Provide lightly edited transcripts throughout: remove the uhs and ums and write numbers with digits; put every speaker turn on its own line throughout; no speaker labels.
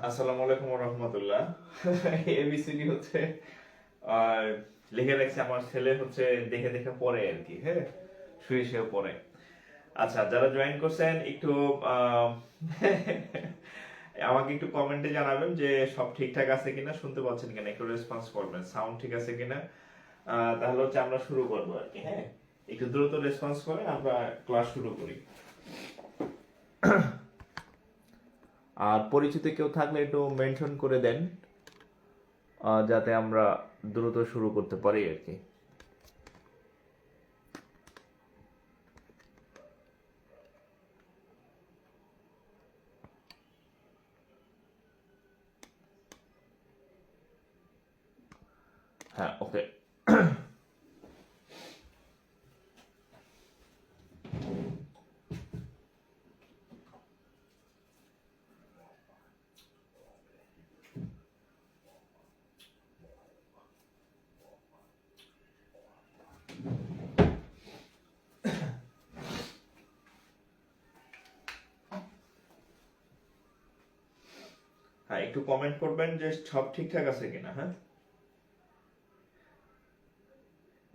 আসসালামু আলাইকুম ওয়া রাহমাতুল্লাহ। এবিসিডি হচ্ছে আর লিখে রাখছে আমার ছেলে হচ্ছে দেখে দেখে পড়ে আর কি, হ্যাঁ, শুয়ে শুয়ে পড়ে। আচ্ছা, যারা জয়েন করছেন একটু আমাকে একটু কমেন্টে জানাবেন যে সব ঠিকঠাক আছে কিনা, শুনতে পাচ্ছেন কিনা, একটু রেসপন্স করবেন, সাউন্ড ঠিক আছে কিনা। তাহলে হচ্ছে আমরা শুরু করবো আর কি, হ্যাঁ, একটু দ্রুত রেসপন্স করে আমরা ক্লাস শুরু করি। আর পরিচিত কেউ থাকলে একটু মেনশন করে দেন, যাতে আমরা দ্রুত শুরু করতে পারি আর কি। হ্যাঁ, ওকে। হ্যাঁ, একটু কমেন্ট করবেন যে সব ঠিকঠাক আছে কিনা। হ্যাঁ,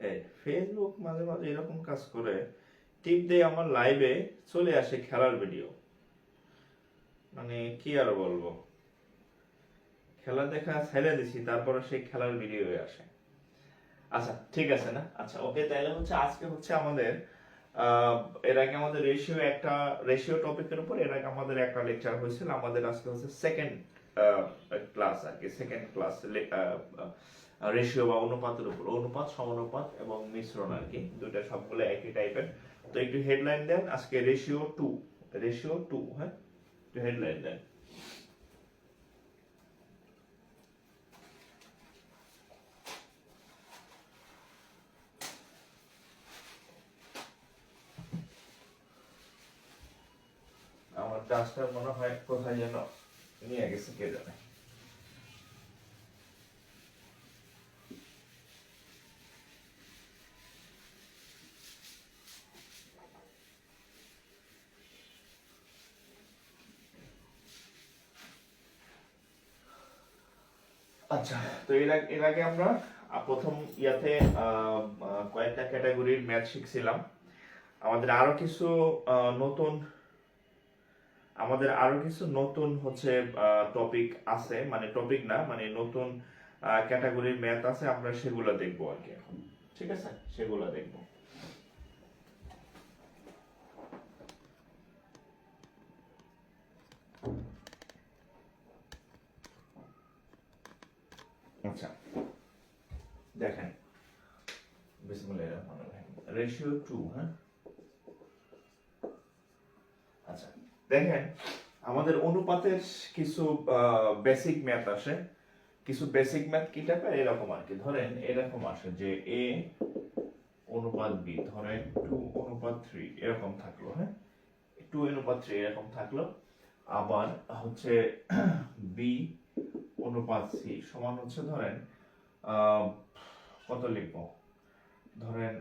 এই ফেসবুক মাঝে মাঝে এরকম কাজ করে, টিপ দিয়ে আমার লাইভে চলে আসে খেলার ভিডিও। মানে কি আর বলবো, খেলা দেখা ছেড়ে দিছি, তারপরে সেই খেলার ভিডিও আসে। আচ্ছা, ঠিক আছে না, আচ্ছা ওকে, তাহলে হচ্ছে আজকে হচ্ছে আমাদের এর আগে আমাদের রেশিও টপিকের উপর এর আগে আমাদের একটা লেকচার হয়েছিল। আমাদের আজকে হচ্ছে সেকেন্ড ক্লাস আর কি, সেকেন্ড ক্লাস রেশিও বা অনুপাতের উপর, অনুপাত, সমানুপাত এবং মিশ্রণ আর কি, দুইটা সবগুলো একই টাইপের। তো একটু হেডলাইন দেন আজকে, রেশিও টু, হ্যাঁ, একটু হেডলাইন দেন। আমার ডাস্টার মনে হয় কোথায় যেন নিয়ে গেছে, কে জানে। আচ্ছা, তো এর আগে আমরা প্রথম ইয়াতে কয়েকটা ক্যাটাগরির ম্যাথ শিখছিলাম। আমাদের আরো কিছু নতুন হচ্ছে টপিক আছে, মানে টপিক না, মানে নতুন ক্যাটাগরির ম্যাথ আছে, আমরা সেগুলো দেখবো আর কি এখন। ঠিক আছে, সেগুলো দেখবো। আচ্ছা, দেখেন, বিসমিল্লাহির রহমানির রহিম, রেশিও টু, হ্যাঁ। আচ্ছা, দেখেন, আমাদের অনুপাতের কিছু বেসিক ম্যাথ আসে, কিছু বেসিক ম্যাথ কি টাইপের, এরকম আর কি। ধরেন এরকম আসে যে এ অনুপাত বি, ধরেন 2:3 এরকম থাকলো, হ্যাঁ, 2:3 এরকম থাকলো। আবার হচ্ছে বি অনুপাত সি সমান হচ্ছে, ধরেন কত লিখবো, ধরেন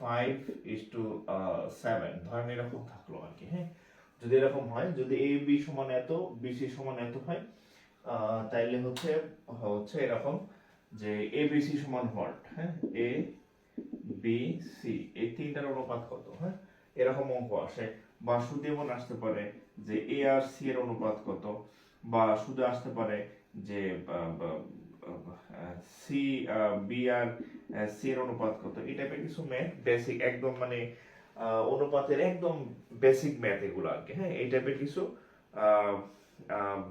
5:7, ধরেন এরকম থাকলো আর কি, হ্যাঁ। যদি এরকম হয়, যদি এ বি সমান এত, বি সি সমান এত হয়, তাইলে হচ্ছে হচ্ছে এরকম যে এ বি সি সমান হোয়াট, হ্যাঁ, এ বি সি এই তিনটার অনুপাত কত, হ্যাঁ, এরকম অঙ্ক আসে। বা শুধু এমন আসতে পারে যে এ আর সি এর অনুপাত কত, বা শুধু আসতে পারে যে সি বি আর সি এর অনুপাত কত, এই টাইপের কিছু ম্যাথ বেসিক, একদম মানে অনুপাতের একদম বেসিক ম্যাথ এগুলো আর কি, হ্যাঁ, এই টাইপের কিছু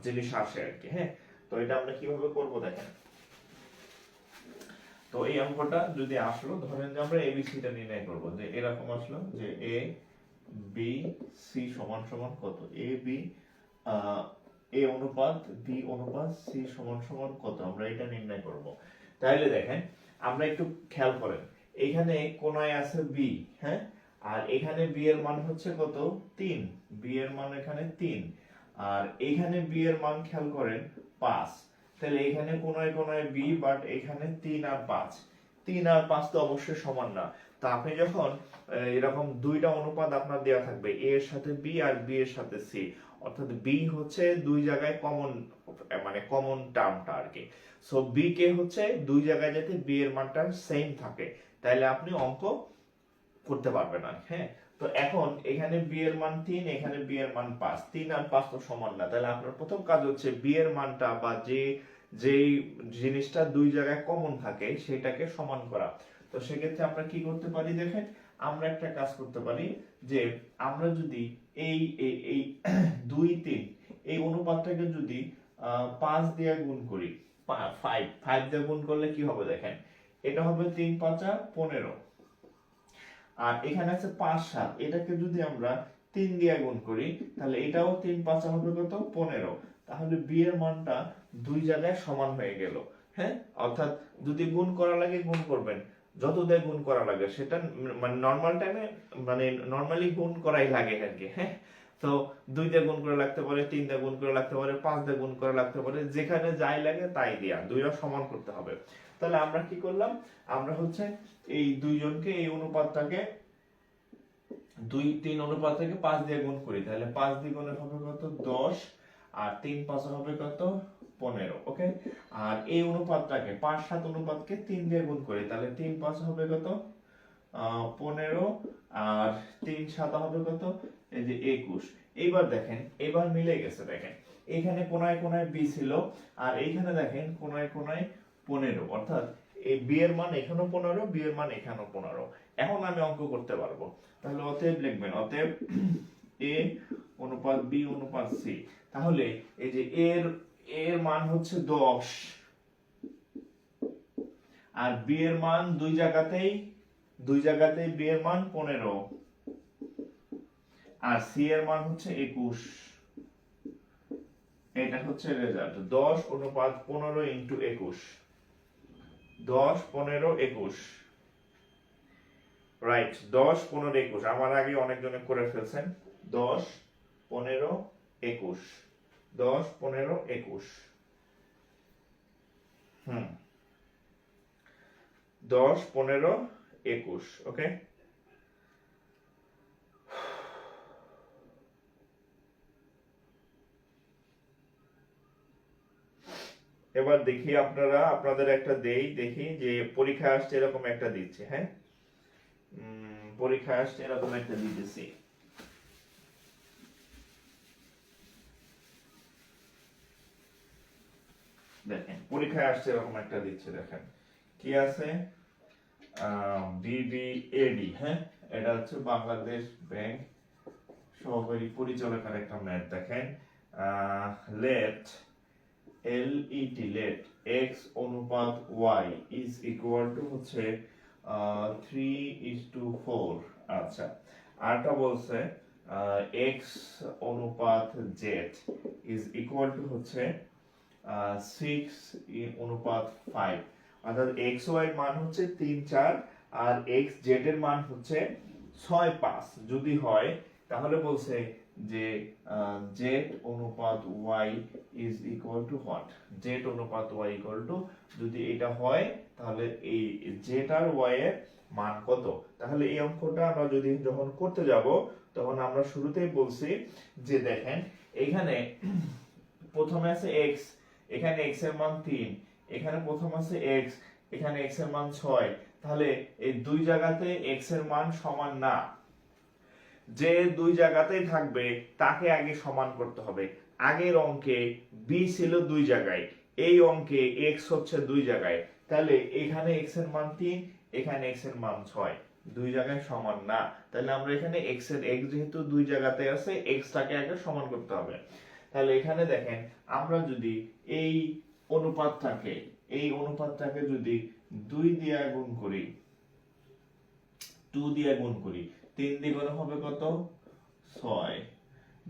জিনিস আসে আর কি, হ্যাঁ। তো এটা আমরা কিভাবে করব দেখেন। তো এই অঙ্কটা যদি আসলো, ধরেন যে আমরা এবিসিটা নির্ণয় করব, যে এরকম আসলো যে এ বি সি সমান সমান কত, এ বি এ অনুপাত বি অনুপাত সি সমান সমান কত, আমরা এটা নির্ণয় করব। তাহলে দেখেন, আমরা একটু খেয়াল করেন, এখানে কোনায় আছে বি, হ্যাঁ, আর এখানে বি এর মান হচ্ছে কত 3, বি এর মান এখানে 3, আর এখানে বি এর মান খেয়াল করেন 5। তাহলে এখানে কোনায় কোনায় বি, বাট এখানে 3 আর 5, 3 আর 5 তো অবশ্যই সমান না। তো আপনি যখন এরকম দুইটা অনুপাত আপনার দেওয়া থাকবে, এ এর সাথে বি আর বি এর সাথে সি, অর্থাৎ বি হচ্ছে দুই জায়গায় কমন, মানে কমন টার্মটা আর কি। সো বি কে হচ্ছে দুই জায়গায় যাতে বি এর মানটা সেম থাকে, তাহলে আপনি অঙ্ক করতে পারবেন না। হ্যাঁ, তো এখন এখানে বি এর মান 3, এখানে বি এর মান 5, 3 আর 5 তো সমান না, তাহলে আপনার প্রথম কাজ হচ্ছে বি এর মানটা বা যেই জিনিসটা দুই জায়গায় কমন থাকে সেটাকে সমান করা। তো সেক্ষেত্রে আমরা কি করতে পারি দেখেন, আমরা একটা কাজ করতে পারি যে আমরা যদি এই এই এই 2 3 এই অনুপাতটাকে যদি 5 দিয়ে গুণ করি, 5 দিয়ে গুণ করলে কি হবে দেখেন, এটা হবে 3 5 15, আর এখানে আছে 5 7, এটাকে যদি আমরা 3 দিয়ে গুণ করি তাহলে এটাও 3 5 হবে কত 15। তাহলে বি এর মানটা দুই জায়গায় সমান হয়ে গেল। হ্যাঁ, অর্থাৎ যদি গুণ করা লাগে গুণ করবেন, যত দিয়ে গুণ করা লাগে সেটা মানে নরমাল টাইমে, মানে নরমালি গুণ করাই লাগে আর কি। হ্যাঁ, তো 2 দিয়ে গুণ করে লাগতে পারে, 3 দিয়ে গুণ করে লাগতে পারে, 5 দিয়ে গুণ করে লাগতে পারে, যেখানে যাই লাগে তাই দিয়া দুইটা সমান করতে হবে। তাহলে আমরা কি করলাম, আমরা হচ্ছে এই দুইজনকে এই অনুপাতটাকে 2 3 অনুপাত থেকে 5 দিয়ে গুণ করি, তাহলে 5 দ্বিগুণে হবে কত 10, আর 3 5 হবে কত 15। ওকে, আর এই অনুপাতটাকে 5 7 অনুপাতকে 3 দিয়ে গুণ করি, তাহলে 3 5 হবে কত 15, আর 3 7 হবে কত এই যে 21। এইবার দেখেন, এবার মিলে গেছে, দেখেন এখানে কোনায় কোনায় বি ছিল, আর এইখানে দেখেন কোনায় কোনায় 15, অর্থাৎ এই বি এর মান এখানেও 15, বি এর মান এখানেও 15। এখন আমি অঙ্ক করতে পারবো। তাহলে অতএব লিখবেন, অতএব এ অনুপাত বি অনুপাত সি। তাহলে এই যে এর এর মান হচ্ছে 10, আর বি এর মান দুই জায়গাতেই বি এর মান 15, আর সি এর মান হচ্ছে 21। এটা হচ্ছে রেজাল্ট, 10 অনুপাত 15 ইন্টু 21, 10 15 21, রাইট, 10 15 21। আমার আগে অনেকজনে করে ফেলছেন, 10 15 21, 10 15 21, 10 15 21। ওকে, এবার দেখি আপনাদের একটা দেখি যে পরীক্ষা আসছে এরকম একটা দিচ্ছে। হ্যাঁ, পরীক্ষা আসছে এরকম একটা দিতেছি। দেখেন পরীক্ষায় আসছে এরকম একটা দিচ্ছে, দেখেন কি আছে, বিবিএডি। হ্যাঁ, এটা হচ্ছে বাংলাদেশ ব্যাংক সহকারী পরিচালকের একটা ম্যাথ। দেখেন লেট লেট এক্স অনুপাত ওয়াই ইজ ইকুয়াল টু হচ্ছে 3:4। আচ্ছা, আরটা বলছে এক্স অনুপাত জেড ইজ ইকুয়াল টু হচ্ছে 6 অনুপাত 5। অর্থাৎ এক্স ওয়াই এর মান হচ্ছে 3 4, আর এক্স জেড এর মান হচ্ছে 6 5 যদি হয়, তাহলে বলছে যে জেড অনুপাত Y is equal to what, Z অনুপাত ওয়াই ইকুয়াল টু, যদি এটা হয় তাহলে এই জেড আর ওয়াই এর মান কত। তাহলে এই অঙ্কটা আমরা যদি যখন করতে যাব তখন আমরা শুরুতেই বলছি যে দেখেন এখানে প্রথমে আছে x, এখানে x এর মান 3, এখানে প্রথম আছে x, এখানে x এর মান 6, তাহলে এই দুই জায়গাতে x এর মান সমান না, যে দুই জায়গাতেই থাকবে তাকে আগে সমান করতে হবে। আগের অঙ্কে b ছিল দুই জায়গায়, এই অঙ্কে x হচ্ছে দুই জায়গায়, তাহলে এখানে x এর মান 3, এখানে x এর মান 6, দুই জায়গায় সমান না। তাহলে আমরা এখানে x যেহেতু দুই জায়গাতে আছে, x টাকে আগে সমান করতে হবে। তাহলে এখানে দেখেন আমরা যদি এই অনুপাতটাকে যদি 2 দিয়ে গুণ করি, 2 দিয়ে গুণ করি, 3 দ্বিগুণে হবে কত 6,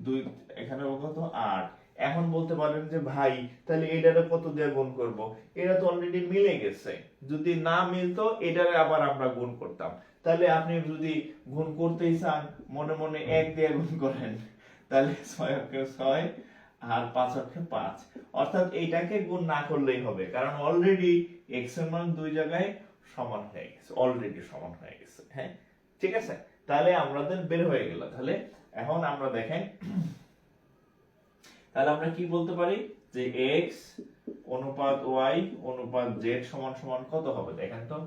2 এখানে হবে কত 8, এখন বলতে পারেন যে ভাই তাহলে এটারে কত দিয়ে গুণ করব, এটা তো অলরেডি মিলে গেছে, যদি না মিলতো এটারে আবার আমরা গুণ করতাম। তাহলে আপনি যদি গুণ করতেই চান মনে মনে 1 দিয়ে গুণ করেন, তাহলে 6 অক্ষে 6 আর 5 অক্ষে 5, অর্থাৎ এইটাকে গুণ না করলেই হবে, কারণ অলরেডি x এর মান দুই জায়গায় সমান হয়ে গেছে, অলরেডি সমান হয়ে গেছে। হ্যাঁ, ঠিক আছে, তাহলে আমাদের বের হয়ে গেল। তাহলে এখন আমরা দেখেন, তাহলে আমরা কি বলতে পারি যে x অনুপাত y অনুপাত z সমান সমান কত হবে, দেখেন তো।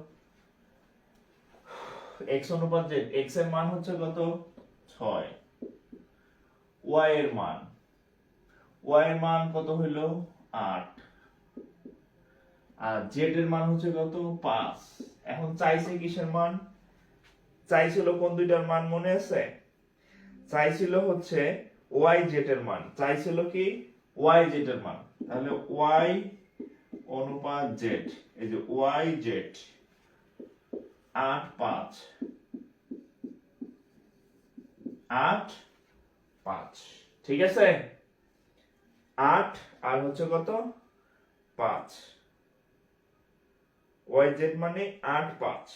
x অনুপাত z, x এর মান হচ্ছে কত 6, y এর মান কত হইলো 8, আর z এর মান হচ্ছে কত 5। এখন চাইছে কিসের মান, চাইছিল কোন দুইটার মান মনে আছে, চাইছিল হচ্ছে yz এর মান, চাইছিল কি yz এর মান। তাহলে y অনুপাত z, এই যে yz 8 5 8 5, ঠিক আছে, 8 আর হচ্ছে কত 5, yz মানে 8 5।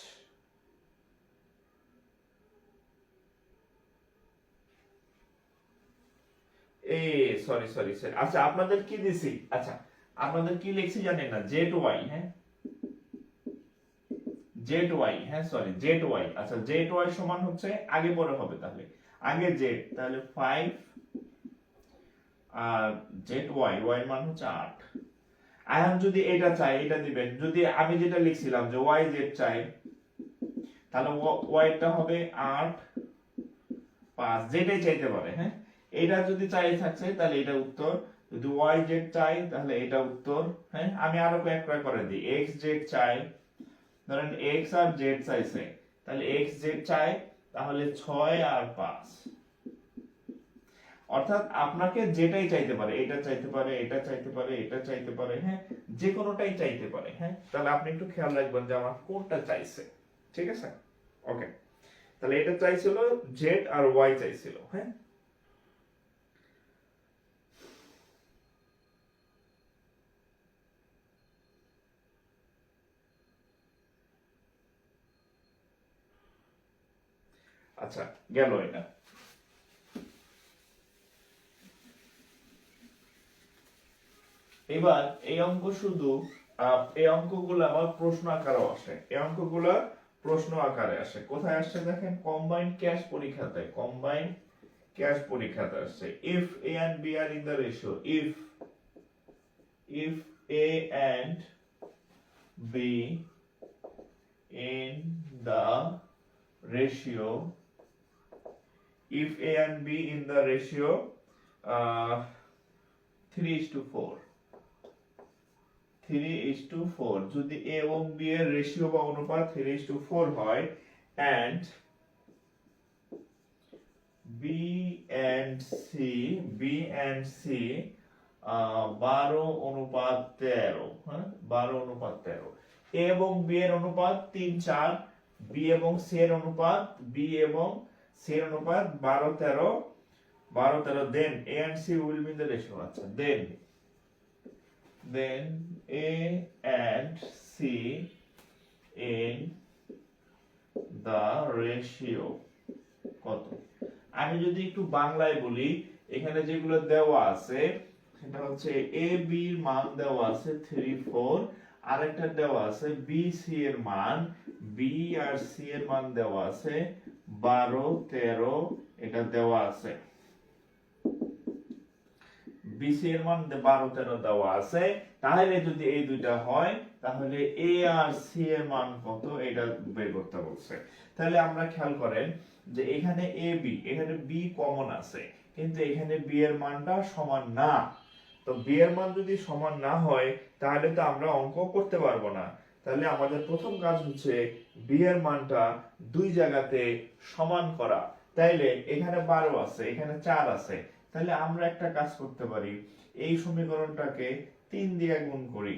সরি সরি সরি, আচ্ছা আপনাদের কি দিছি, আচ্ছা আপনাদের কি লিখছি জানেন না, জেড ওয়াই, হ্যাঁ জেড ওয়াই, হ্যাঁ সরি জেড ওয়াই, আচ্ছা জেড ওয়াই সমান হচ্ছে আগে পরে হবে, তাহলে আগে জেড, তাহলে 5 আর জেড ওয়াই, ওয়াই মান হচ্ছে 8। এখন যদি এটা চাই এটা দিবেন, যদি আমি যেটা লিখছিলাম যে ওয়াই জেড চাই, তাহলে ওয়াইটা হবে 8 5, যেটাই চাইতে পারে। হ্যাঁ, এটা যদি চাই থাকছে তাহলে এটা উত্তর, যদি ওয়াই জেড চাই তাহলে এটা উত্তর। হ্যাঁ, আমি আরো কয়েকটা করে দিই, এক্স জেড চাই, ধরেন এক্স আর জেড চাইছে, তাহলে এক্স জেড চাই, তাহলে 6 আর 5, অর্থাৎ আপনাকে যেটাই চাইতে পারে, এটা চাইতে পারে, এটা চাইতে পারে, এটা চাইতে পারে, হ্যাঁ যে কোনোটাই চাইতে পারে। হ্যাঁ, তাহলে আপনি একটু খেয়াল রাখবেন যে আমার কোনটা চাইছে, ঠিক আছে, ওকে। তাহলে এটা চাইছিল জেড আর ওয়াই চাইছিল। হ্যাঁ, আচ্ছা গেল এটা। এবার এই অঙ্ক শুধু এই অঙ্কগুলো আবার প্রশ্ন আকারেও আসে, এই অঙ্কগুলো প্রশ্ন আকারে আসে, কোথায় আসছে দেখেন, কম্বাইন্ড ক্যাশ পরীক্ষাতে, কম্বাইন্ড ক্যাশ পরীক্ষাতে আসছে। If A and B are in the ratio, if A and B in the ratio, if a and b in the ratio 3:4, 3:4, যদি a এবং b এর রেশিও বা অনুপাত 3:4 হয়, and b and c 12:13, হ্যাঁ 12:13, a এবং b এর অনুপাত 3:4, b এবং c এর অনুপাত 12:13, then a and c will be in the ratio, আচ্ছা then a and c in the ratio কত। আমি যদি একটু বাংলায় বলি, এখানে যেগুলো দেওয়া আছে সেটা হচ্ছে a b এর মান দেওয়া আছে 3 4, আরেকটা দেওয়া আছে বি সি এর মান, বি আর সি এর মান দেওয়া আছে 12 13, এটা দেওয়া আছে, বি সি এর মান 12 13 দেওয়া আছে। তাহলে যদি এই দুইটা হয় তাহলে এ আর সি এর মান কত এটা বের করতে বলছে। তাহলে আমরা খেয়াল করেন যে এখানে এ বি, এখানে বি কমন আছে, কিন্তু এখানে বি এর মানটা সমান না। তো বি এর মান যদি সমান না হয় তাহলে তো আমরা অঙ্ক করতে পারবো না। তাহলে আমাদের প্রথম কাজ হচ্ছে বি এর মানটা দুই জায়গাতে সমান করা। তাইলে এখানে 12 আছে, এখানে 4 আছে, তাহলে আমরা একটা কাজ করতে পারি, এই সমীকরণটাকে 3 দিয়ে গুণ করি।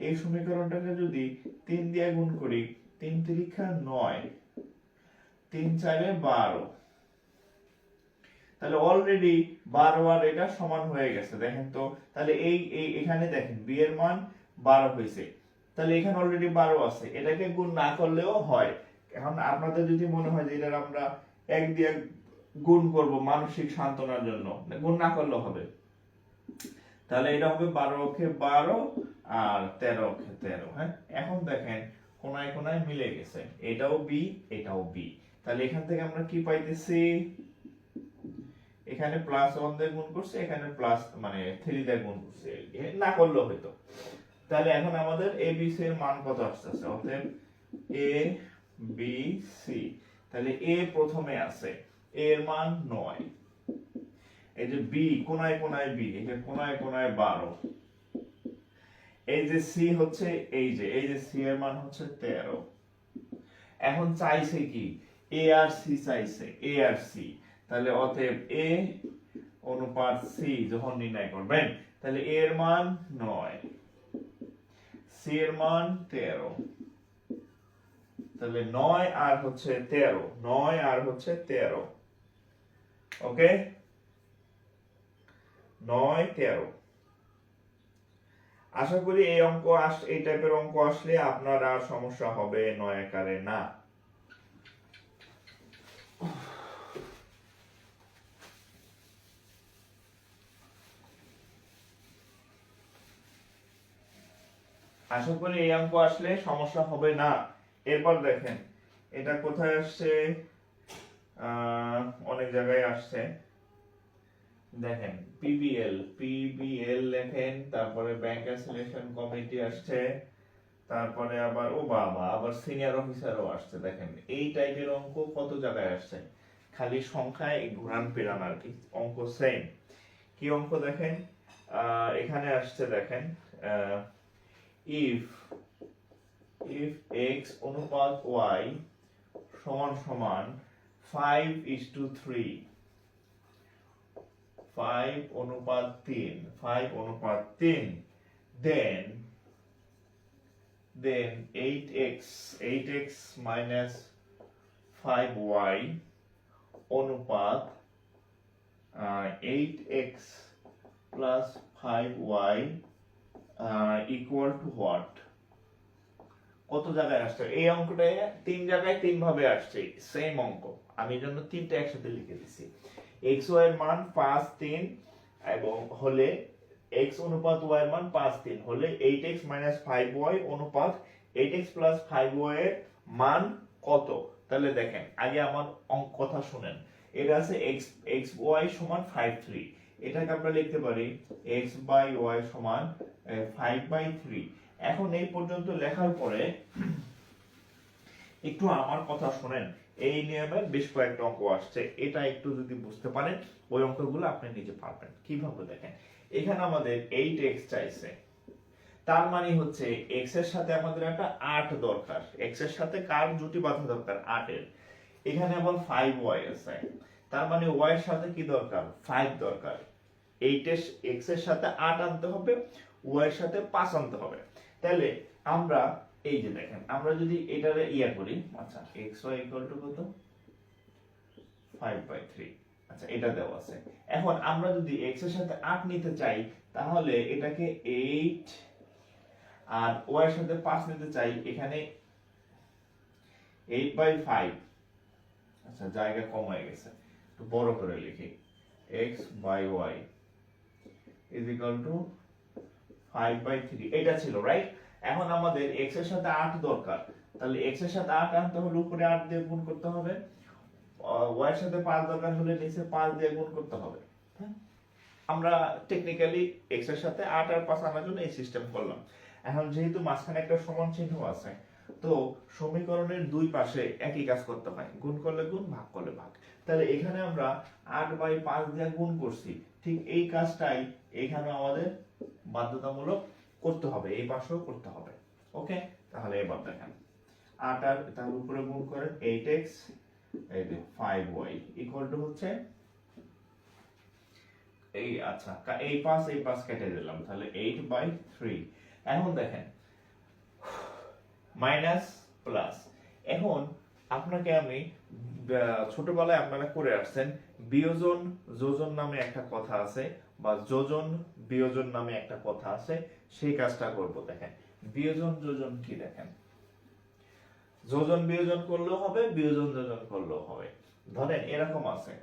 এই সমীকরণটাকে যদি 3 দিয়ে গুণ করি, 3 3 9, 3 4 12, তাহলে অলরেডি 12 আর এটা সমান হয়ে গেছে, দেখেন তো। তাহলে এই এখানে দেখেন বি এর মান 12 হয়েছে, তাহলে এখানে অলরেডি 12 আছে, এটাকে গুণ না করলেও হয়। এখন আপনাদের যদি মনে হয় যে এটা আমরা 1 দিয়ে গুণ করব মানসিক সান্ত্বনার জন্য, গুণ না করলেও হবে, তাহলে এটা হবে 12 অক্ষে 12 আর 13 অক্ষে 13। হ্যাঁ, এখন দেখেন কোনায় কোনায় মিলে গেছে, এটাও বি এটাও বি। তাহলে এখান থেকে আমরা কি পাইতেছি, এখানে +1 দিয়ে গুণ করছে, এখানে প্লাস মানে 3 দিয়ে গুণ করছে, না করলেও হয়তো। তাহলে এখন আমাদের এ বি সি এর মান কত আসছে, অতএব এ বি সি। তাহলে এ প্রথমে আছে, এ এর মান 9, এই যে বি কোনায় কোনায় বি, এই যে কোনায় কোনায় 12, এই যে সি হচ্ছে এই যে সি এর মান হচ্ছে 13। এখন চাইছে কি, এ আর সি চাইছে, এ আর সি। তাহলে অতএব এ অনুপাত সি যখন নির্ণয় করবেন, তাহলে এ এর মান 9, সি এর মান 13, তাহলে 9 আর হচ্ছে 13, 9 আর হচ্ছে 13। ওকে, 9 13। আশা করি এই অঙ্ক এই টাইপের অঙ্ক আসলে আপনার আর সমস্যা হবে 9 আকারে না। আশা করি এই অঙ্ক আসলে সমস্যা হবে না। এরপর দেখেন এটা কোথায় আসছে, অনেক জায়গায় আসছে। দেখেন পিবিএল লেখেন, তারপরে ব্যাংক সিলেকশন কমিটি আসছে, তারপরে আবার ও বাবা আবার সিনিয়র অফিসারও আসছে। দেখেন এই টাইপের অঙ্ক কত জায়গায় আসছে, খালি সংখ্যায় ঘুরান ফেরান আর কি, অঙ্ক সেম। কি অঙ্ক দেখেন, এখানে আসছে দেখেন, ইফ x অনুপাত y সমান সমান 5:3, 5:3, then 8x minus 5y অনুপাত 8x plus 5y equal to what? কত জায়গায় আসছে এই অঙ্কটা, 3 জায়গায় 3 ভাবে আসছে সেম অঙ্ক, আমি জন্য 3টা একসাথে লিখে দিছি। x y এর মান 5 3 এবং হলে x অনুপাত y এর মান 5 3 হলে 8x 5y অনুপাত 8x 5y এর মান কত। তাহলে দেখেন আগে আমার অঙ্ক কথা শুনেন, এটা আছে x y সমান 5 3, এটাকে আমরা লিখতে পারি x by y সমান 5/3। এখন এই পর্যন্ত লেখার পরে একটু আমার কথা শুনেন, এই নিয়মের বেশ কয়েকটা অঙ্ক আসছে, এটা একটু যদি বুঝতে পারেন ওই অঙ্কগুলো আপনি নিজে পারবেন। কিভাবে দেখেন, এখানে আমাদের 8x চাইছে, তার মানে হচ্ছে x এর সাথে আমাদের একটা 8 দরকার, x এর সাথে কার জুটি বাঁধা দরকার, 8 এর। এখানে আবার 5y আছে, তার মানে y এর সাথে কি দরকার, 5 দরকার। 8 এর x এর সাথে 8 আনতে হবে, y এর সাথে 5 আনতে হবে। তাহলে আমরা এই যে দেখেন, আমরা যদি এটারে ইয়া করি, আচ্ছা xy কত, 5/3, আচ্ছা এটা দেওয়া আছে। এখন আমরা যদি x এর সাথে 8 নিতে চাই, তাহলে এটাকে 8 আর y এর সাথে 5 নিতে চাই, এখানে 8/5, আচ্ছা জায়গা কম হয়ে গেছে, একটু বড় করে লিখি, x by y is equal to 5/3, এটা ছিল রাইট। এখন আমাদের x এর সাথে 8 দরকার, তাহলে x এর সাথে 8 আনতে হলে উপরে 8 দিয়ে গুণ করতে হবে, y এর সাথে 5 দরকার হলে নিচে 5 দিয়ে গুণ করতে হবে। আমরা টেকনিক্যালি x এর সাথে 8 আর 5 আনার জন্য এই সিস্টেম করলাম। এখন যেহেতু মাঝখানে একটা সমান চিহ্ন আছে, তো সমীকরণের দুই পাশে একই কাজ করতে হয়, গুণ করলে গুণ, ভাগ করলে ভাগ। তাহলে এখানে আমরা 8/5 দিয়ে গুণ করছি, ঠিক এই কাজটাই এখানে আমাদের বাধ্যতামূলক করতে হবে, এই পাশেও করতে হবে। ওকে, তাহলে এবার দেখেন 8 আর তার উপরে গুণ করেন 8x এই যে 5y ইকুয়াল টু হচ্ছে এই, আচ্ছা এই পাশ কেটে দিলাম, তাহলে 8/3। এখন দেখেন মাইনাস প্লাস, এখন আপনাকে আমি ছোটবেলায় আপনারা করে আসছেন, বিয়োজন যোজন নামে একটা কথা আছে, বা যোজন বিয়োজন নামে একটা কথা আছে, সেই কাজটা করব। দেখেন বিয়োজন যোজন কি, দেখেন যোজন বিয়োজন করলেও হবে, বিয়োজন যোজন করলেও হবে। ধরেন এরকম আছে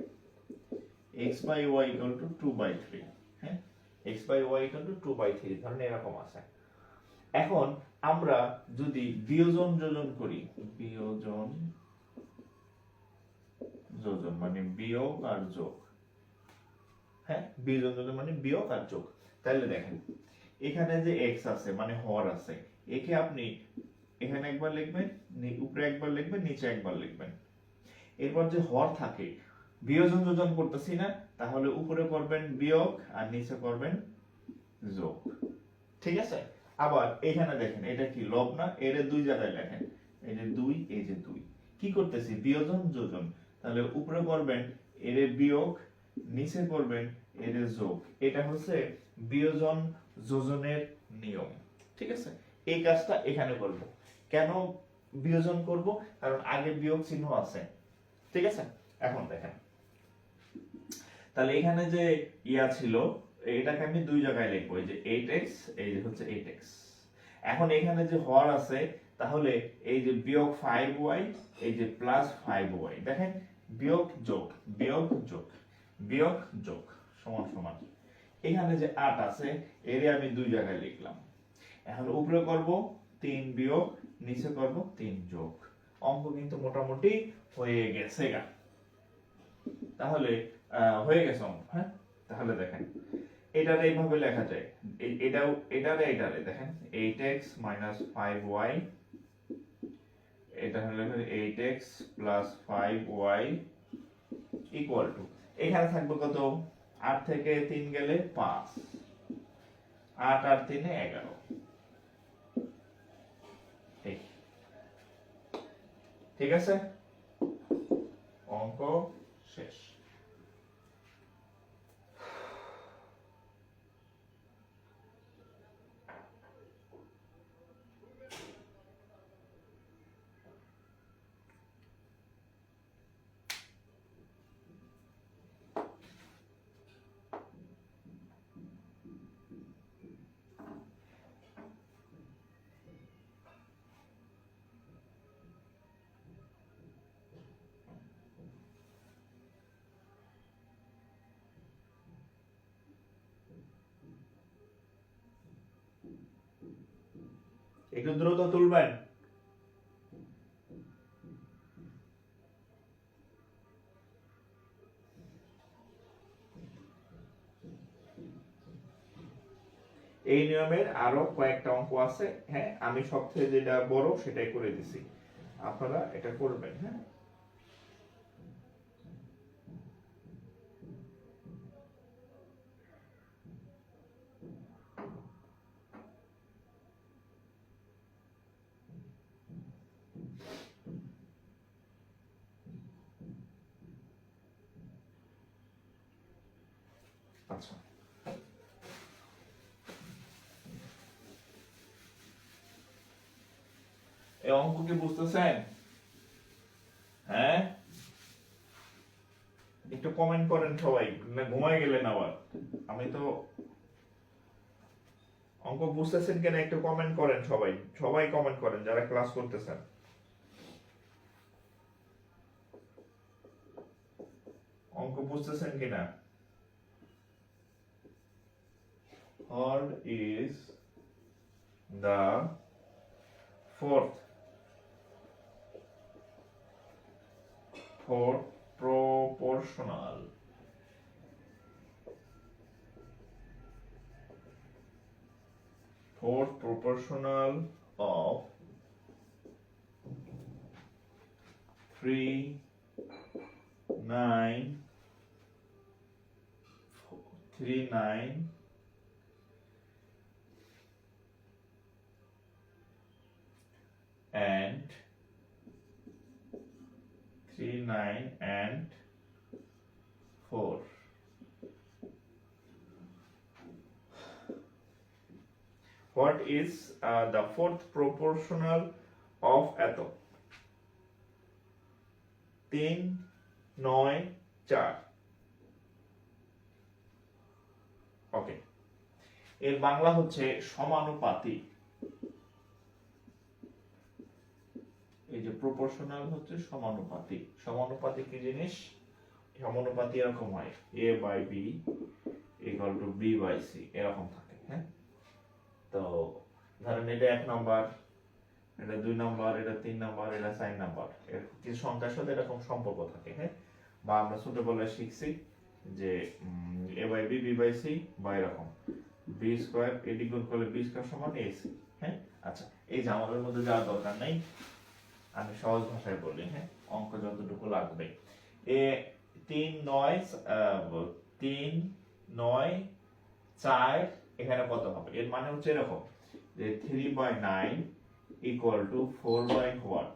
x by y equal to 2/3, হ্যাঁ, x by y equal to 2/3, ধরেন এরকম আছে। এখন আমরা যদি বিয়োজন যোজন করি, বিয়োজন যোজন মানে বিয়োগ আর যোগ, হ্যাঁ, বিয়োজন যোজন মানে বিয়োগ আর যোগ। তাহলে দেখেন এখানে যে x আছে মানে হর আছে, একে আপনি এখানে একবার লিখবেন, উপরে একবার লিখবেন, নিচে একবার লিখবেন। এরপর যে হর থাকে, বিয়োজন যোজন করতেছি না, তাহলে উপরে করবেন বিয়োগ আর নিচে করবেন যোগ, ঠিক আছে। আবার এখানে দেখেন এটা কি লব না, এর দুই জায়গায় লেখেন, এই যে 2, এই যে 2, কি করতেছি বিয়োজন যোজন, তাহলে উপরে করবেন এর বিয়োগ, নিচে করবেন এর যোগ। এটা হচ্ছে বিয়োজন যোজনের নিয়ম, ঠিক আছে। এই কাজটা এখানে করব। কেন বিয়োজন করব? কারণ আগে বিয়োগ চিহ্ন আছে, ঠিক আছে। এখন দেখেন তাহলে এখানে যে ইয়া ছিল, এটাকে আমি দুই জায়গায় লিখবো, এই যে 8x, এই যে হচ্ছে 8x। এখন এখানে যে হর আছে, তাহলে এই যে বিয়োগ 5y, এই যে প্লাস 5y, দেখেন বিয়োগ যোগ, বিয়োগ যোগ, বিয়োগ যোগ সমান সমান। এখানে যে 8 আছে, এর আমি দুই জায়গায় লিখলাম। এখন উপরে করব 3 বিয়োগ, নিচে করব 3 যোগ। অঙ্ক কিন্তু মোটামুটি হয়ে গেছে গা। তাহলে হয়ে গেছে অঙ্ক, হ্যাঁ। তাহলে দেখেন এটার এইভাবে লেখা যায়, এটারে দেখেন 8x 5y, এটা হলো 8x 5y ইকুয়াল টু, এখানে থাকবে কত, 8 থেকে 3 গেলে 5, 8 আর 3 এ 11, ঠিক আছে, অঙ্ক শেষ। একটু দ্রুত তুলবেন। এই নিয়মের আরো কয়েকটা অঙ্ক আছে, হ্যাঁ, আমি সবচেয়ে যেটা বড় সেটাই করে দিছি, আপনারা এটা করবেন, হ্যাঁ। আচ্ছা, এই অঙ্ক কি বুঝতেছেন? হ্যাঁ, একটু কমেন্ট করেন সবাই, না ঘুমায় গেলেন আবার। আমি তো অঙ্ক বুঝতেছেন কিনা একটু কমেন্ট করেন সবাই, সবাই কমেন্ট করেন যারা ক্লাস করতেছেন। অঙ্ক বুঝতেছেন কিনা? What is the fourth proportional of 3, 9, and 4? What is the fourth proportional of এত? 3 9 4। ওকে, এর বাংলা হচ্ছে সমানুপাতি। এই যে প্রপোর্শনাল হচ্ছে সমানুপাতি। সমানুপাতি কি জিনিস? সমানুপাতি এরকম হয়, a by b equal to b by c, এরকম থাকে। হ্যাঁ, তো ধরেন এটা 1 নাম্বার, এটা 2 নাম্বার, এটা 3 নাম্বার, এটা 4 নাম্বার, এর কিছু সংখ্যার সাথে এরকম সম্পর্ক থাকে। হ্যাঁ, বা আমরা ছোটবেলায় শিখছি যে a by b b by c, বা এরকম b স্কয়ার এটি গুণ করলে b স্কয়ার সমান ac। হ্যাঁ, আচ্ছা, এই যে আমাদের মধ্যে যাওয়ার দরকার নাই, আমি সহজ ভাষায় বলি। হ্যাঁ, অঙ্ক যতটুকু লাগবে, এ 3 9 3 9 4, এখানে কত হবে? এর মানে হচ্ছে এরকম যে 3 by 9 equal to 4 by what?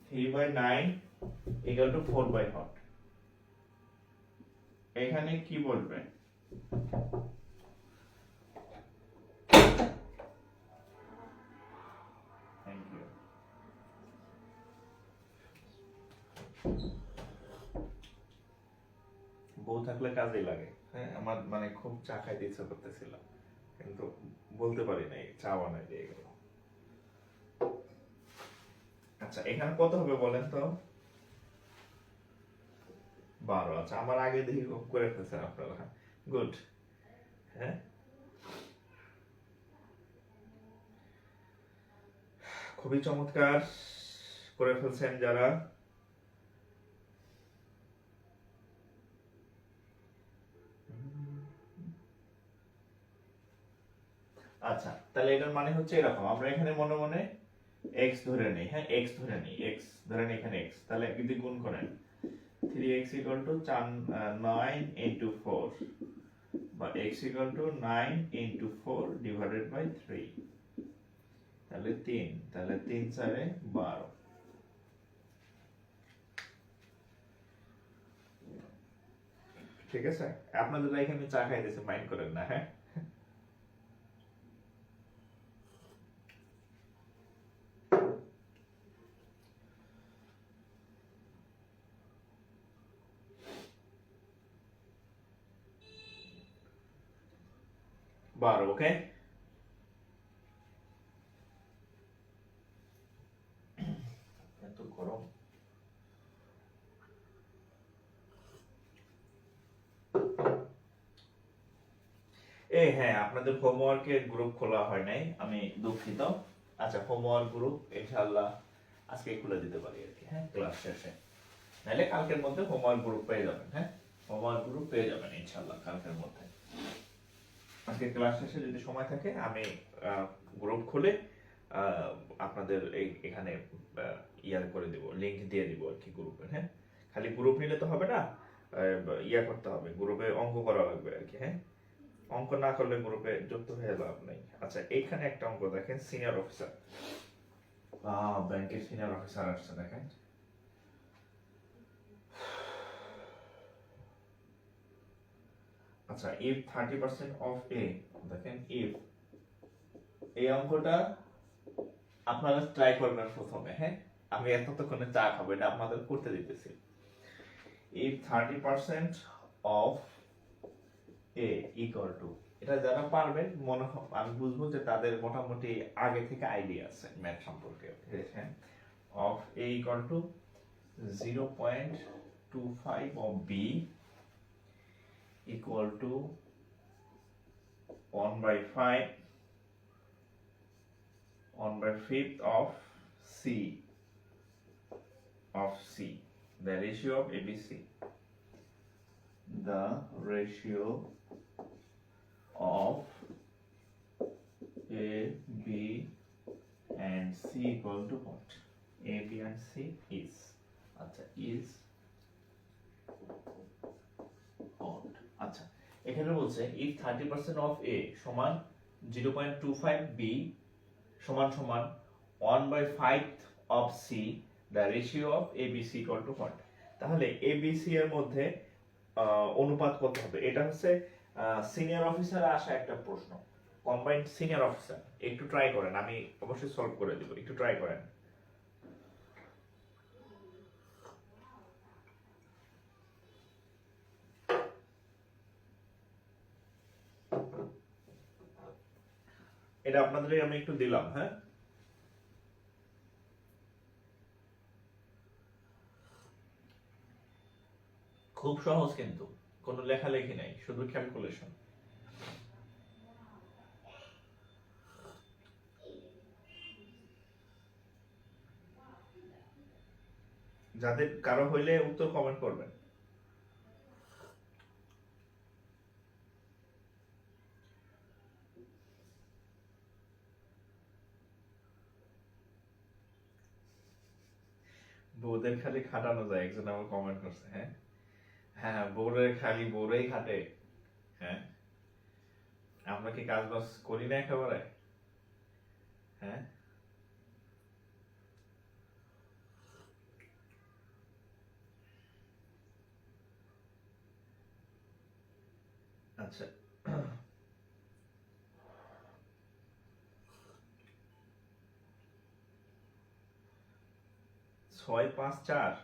3 by 9 equal to 4 by what? এখানে কি বলবে? Thank you. বউ থাকলে কাজে লাগে। হ্যাঁ, আমার মানে খুব চা খাইতে ইচ্ছা করতেছিল, কিন্তু বলতে পারি নাই, চা বানাই দিয়ে গেল। আচ্ছা, এখানে কত হবে বলেন তো? 12। আচ্ছা, আমার আগে দেখি করে ফেলছেন আপনারা, গুড। হ্যাঁ, খুবই চমৎকার করে ফেলছেন যারা। আচ্ছা, তাহলে এটার মানে হচ্ছে এরকম, আমরা এখানে মনে মনে x ধরে নেই। হ্যাঁ, x ধরে নেই, x ধরেন এখানে x, তাহলে যদি গুণ করেন 3x ইকুয়াল টু 9 ইনটু 4, বা x equal to 9 into 4 divided by 3, তাহলে 3, তাহলে 3 4 12। ঠিক আছে, আপনাদের এখানে চা খাইতেছে, মাইন্ড করেন না। হ্যাঁ, 12। ওকে, এত গরম। হ্যাঁ, আপনাদের হোমওয়ার্কের গ্রুপ খোলা হয় নাই, আমি দুঃখিত। আচ্ছা, হোমওয়ার্ক গ্রুপ ইনশাআল্লাহ আজকে খুলে দিতে পারি আর কি। হ্যাঁ, ক্লাস শেষে, নাহলে কালকের মধ্যে হোমওয়ার্ক গ্রুপ পেয়ে যাবেন। হ্যাঁ, হোমওয়ার্ক গ্রুপ পেয়ে যাবেন ইনশাআল্লাহ কালকের মধ্যে। আজকে ক্লাস শেষে যদি সময় থাকে আমি গ্রুপ খুলে আপনাদের এখানে ইয়ার করে দিব, লিংক দিয়ে দিব আর কি গ্রুপের। হ্যাঁ, খালি গ্রুপ নিলে তো হবে না, ইয়া করতে হবে, গ্রুপে অঙ্ক করা লাগবে আর কি। হ্যাঁ, অঙ্ক না করলে গ্রুপে যুক্ত হয়ে লাভ নেই। আচ্ছা, এইখানে একটা অঙ্ক দেখেন, সিনিয়র অফিসার, ব্যাংকের সিনিয়র অফিসার আসছে, দেখেন। আচ্ছা, if 30% of a, দেখেন if, এই অঙ্কটা আপনারা ট্রাই করবেন প্রথমে। হ্যাঁ, আমি এতক্ষণে চা খাবো, এটা আপনাদের করতে দিতেছি। if 30% of a equal to, এটা যারা পারবেন মনে আমি বুঝবো যে তাদের মোটামুটি আগে থেকে আইডিয়া আছে ম্যাথ সম্পর্কে। হ্যাঁ, of a equal to 0.25 of b equal to 1/5 of c, the ratio of abc, the ratio of a b and c equal to what? a b and c is, আচ্ছা, is odd। আচ্ছা, এখানে বলছে if 30% of a সমান 0.25 b সমান সমান 1/5 of c, the ratio of abc equal to what? তাহলে abc এর মধ্যে অনুপাত কত হবে? এটা হচ্ছে সিনিয়র অফিসারে আসা একটা প্রশ্ন, কম্বাইন্ড সিনিয়র অফিসার। একটু ট্রাই করেন, আমি অবশ্যই সলভ করে দিব, একটু ট্রাই করেন। এটা আপনাদের আমি একটু দিলাম। হ্যাঁ, খুব সহজ, কিন্তু কোনো লেখালেখি নাই, শুধু ক্যালকুলেশন। যাদের কারো হইলে উত্তর কমেন্ট করবেন। বউদের খালি খাটানো যায়, একজন আমার কমেন্ট করছে। হ্যাঁ হ্যাঁ, বউরে খালি বউরেই খাটে। হ্যাঁ, আমরা কি কাজ বাজ করি না একেবারে? হ্যাঁ, আচ্ছা। 654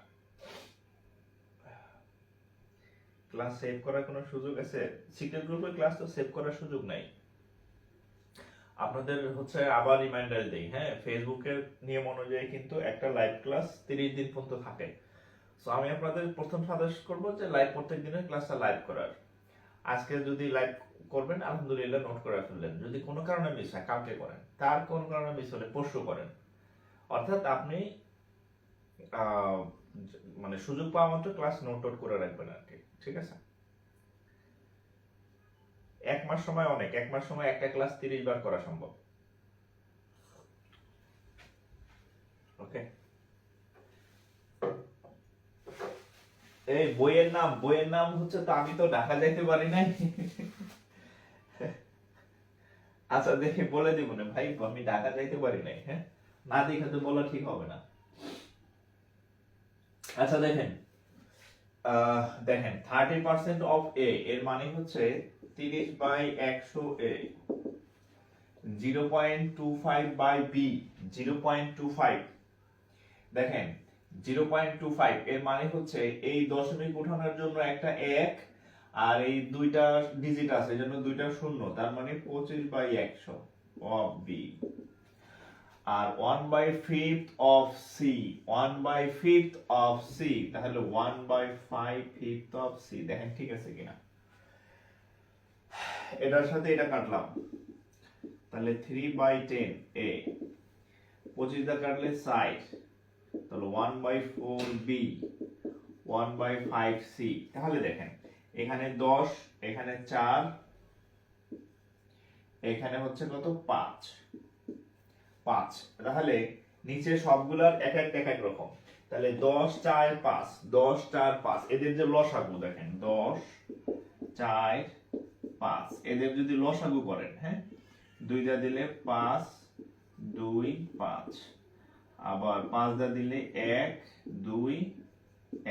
ক্লাস সেভ করার কোনো সুযোগ আছে? সিক্রেট গ্রুপের ক্লাস তো সেভ করার সুযোগ নাই। আপনাদের হচ্ছে আবার রিমাইন্ডার দেই। হ্যাঁ, ফেসবুকের নিয়ম অনুযায়ী কিন্তু একটা লাইভ ক্লাস 30 দিন পর্যন্ত থাকে। সো আমি আপনাদের প্রথম সাজেস্ট করব যে লাইভ প্রত্যেক দিনের ক্লাসটা লাইভ করার। আজকে যদি লাইভ করবেন আলহামদুলিল্লাহ, নোট করে ফেললেন। যদি কোনো কারণে মিস হয় কালকে করেন, তার কোনো কারণে মিস হলে পরশু করেন। অর্থাৎ আপনি আহ, মানে সুযোগ পাওয়া মাত্র ক্লাস নোট করে রাখবেন আর কি। ঠিক আছে? 1 মাস সময় অনেক, 1 মাস সময় একটা ক্লাস 30 বার করা সম্ভব। ওকে, এই বইয়ের নাম হচ্ছে, তো আমি তো ঢাকা যাইতে পারি নাই। আচ্ছা দেখি বলে দিব না ভাই, আমি ঢাকা যাইতে পারি নাই। হ্যাঁ, না দেখে তো বলা ঠিক হবে না। আচ্ছা দেখেন, দেখেন 30% অফ এ এর মানে হচ্ছে 30/100 এ, 0.25/বি 0.25। দেখেন 0.25 এর মানে হচ্ছে এই দশমিক উঠানোর জন্য একটা 1, আর এই দুইটা ডিজিট আছে এই জন্য দুইটা শূন্য, তার মানে 25/100 অফ বি। আর 1/5 অফ সি, 1/5 অফ সি, তাহলে 1/5 অফ সি। দেখেন ঠিক আছে কিনা? এটার সাথে এটা কাটলাম, তাহলে 3/10 এ, 25 দা কাটলে 60, তাহলে 1/4 বি, 1/5 সি। তাহলে দেখেন এখানে 10, এখানে 4, এখানে হচ্ছে কত 5। তাহলে নিচে সবগুলার এক এক রকম। তাহলে 10 4 5, 10 4 5 এদের যে লসাগু দেখেন 10 4 5, এদের যদি লসাগু করেন, হ্যাঁ, 2 দা দিলে 5 2 5, আবার 5 দা দিলে 1 2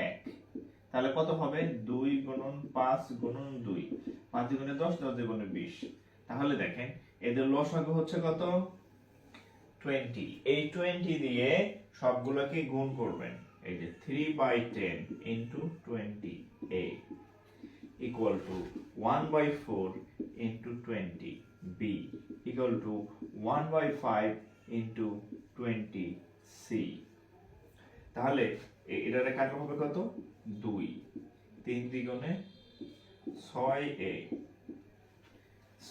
1, তাহলে কত হবে? 2 গুণন 5 গুণন 2, 5 গুণে 10, 10 গুণে 20। তাহলে দেখেন এদের লসাগু হচ্ছে কত? 20। এই 20 দিয়ে সবগুলোকে গুণ করবেন। এই যে 3/10 into 20 a equal to 1/4 into 20 b equal two 1/5 into 20 c। তাহলে এটারে কাটলে হবে কত? 2, 3 দ্বিগুণে 6a,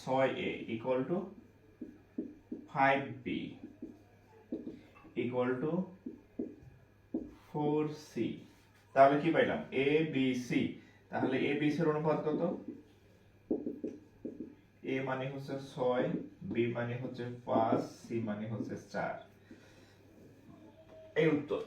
6a equal to 5b equal to 4c। তাহলে কি পাইলাম? a b c। তাহলে a b c এর অনুপাত কত? a মানে হচ্ছে 6, b মানে হচ্ছে 5, c মানে হচ্ছে 4। এই উত্তর।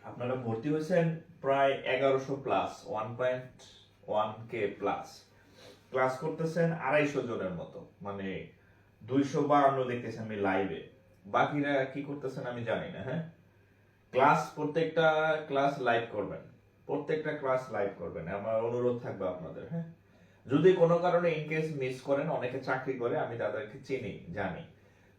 আপনারা ভর্তি হয়েছেন প্রায় 1100 প্লাস, 1.1k প্লাস। ক্লাস করতেছেন 250 জনের মতো, মানে 252 দেখতেছেন আমি লাইভে। বাকিরা কি করতেছেন আমি জানি না। হ্যাঁ, ক্লাস প্রত্যেকটা ক্লাস লাইভ করবেন, প্রত্যেকটা ক্লাস লাইভ করবেন, আমার অনুরোধ থাকবে আপনাদের। হ্যাঁ, যদি কোনো কারণে ইনকেস মিস করেন, অনেকে চাকরি করে, আমি তাদেরকে চিনি জানি,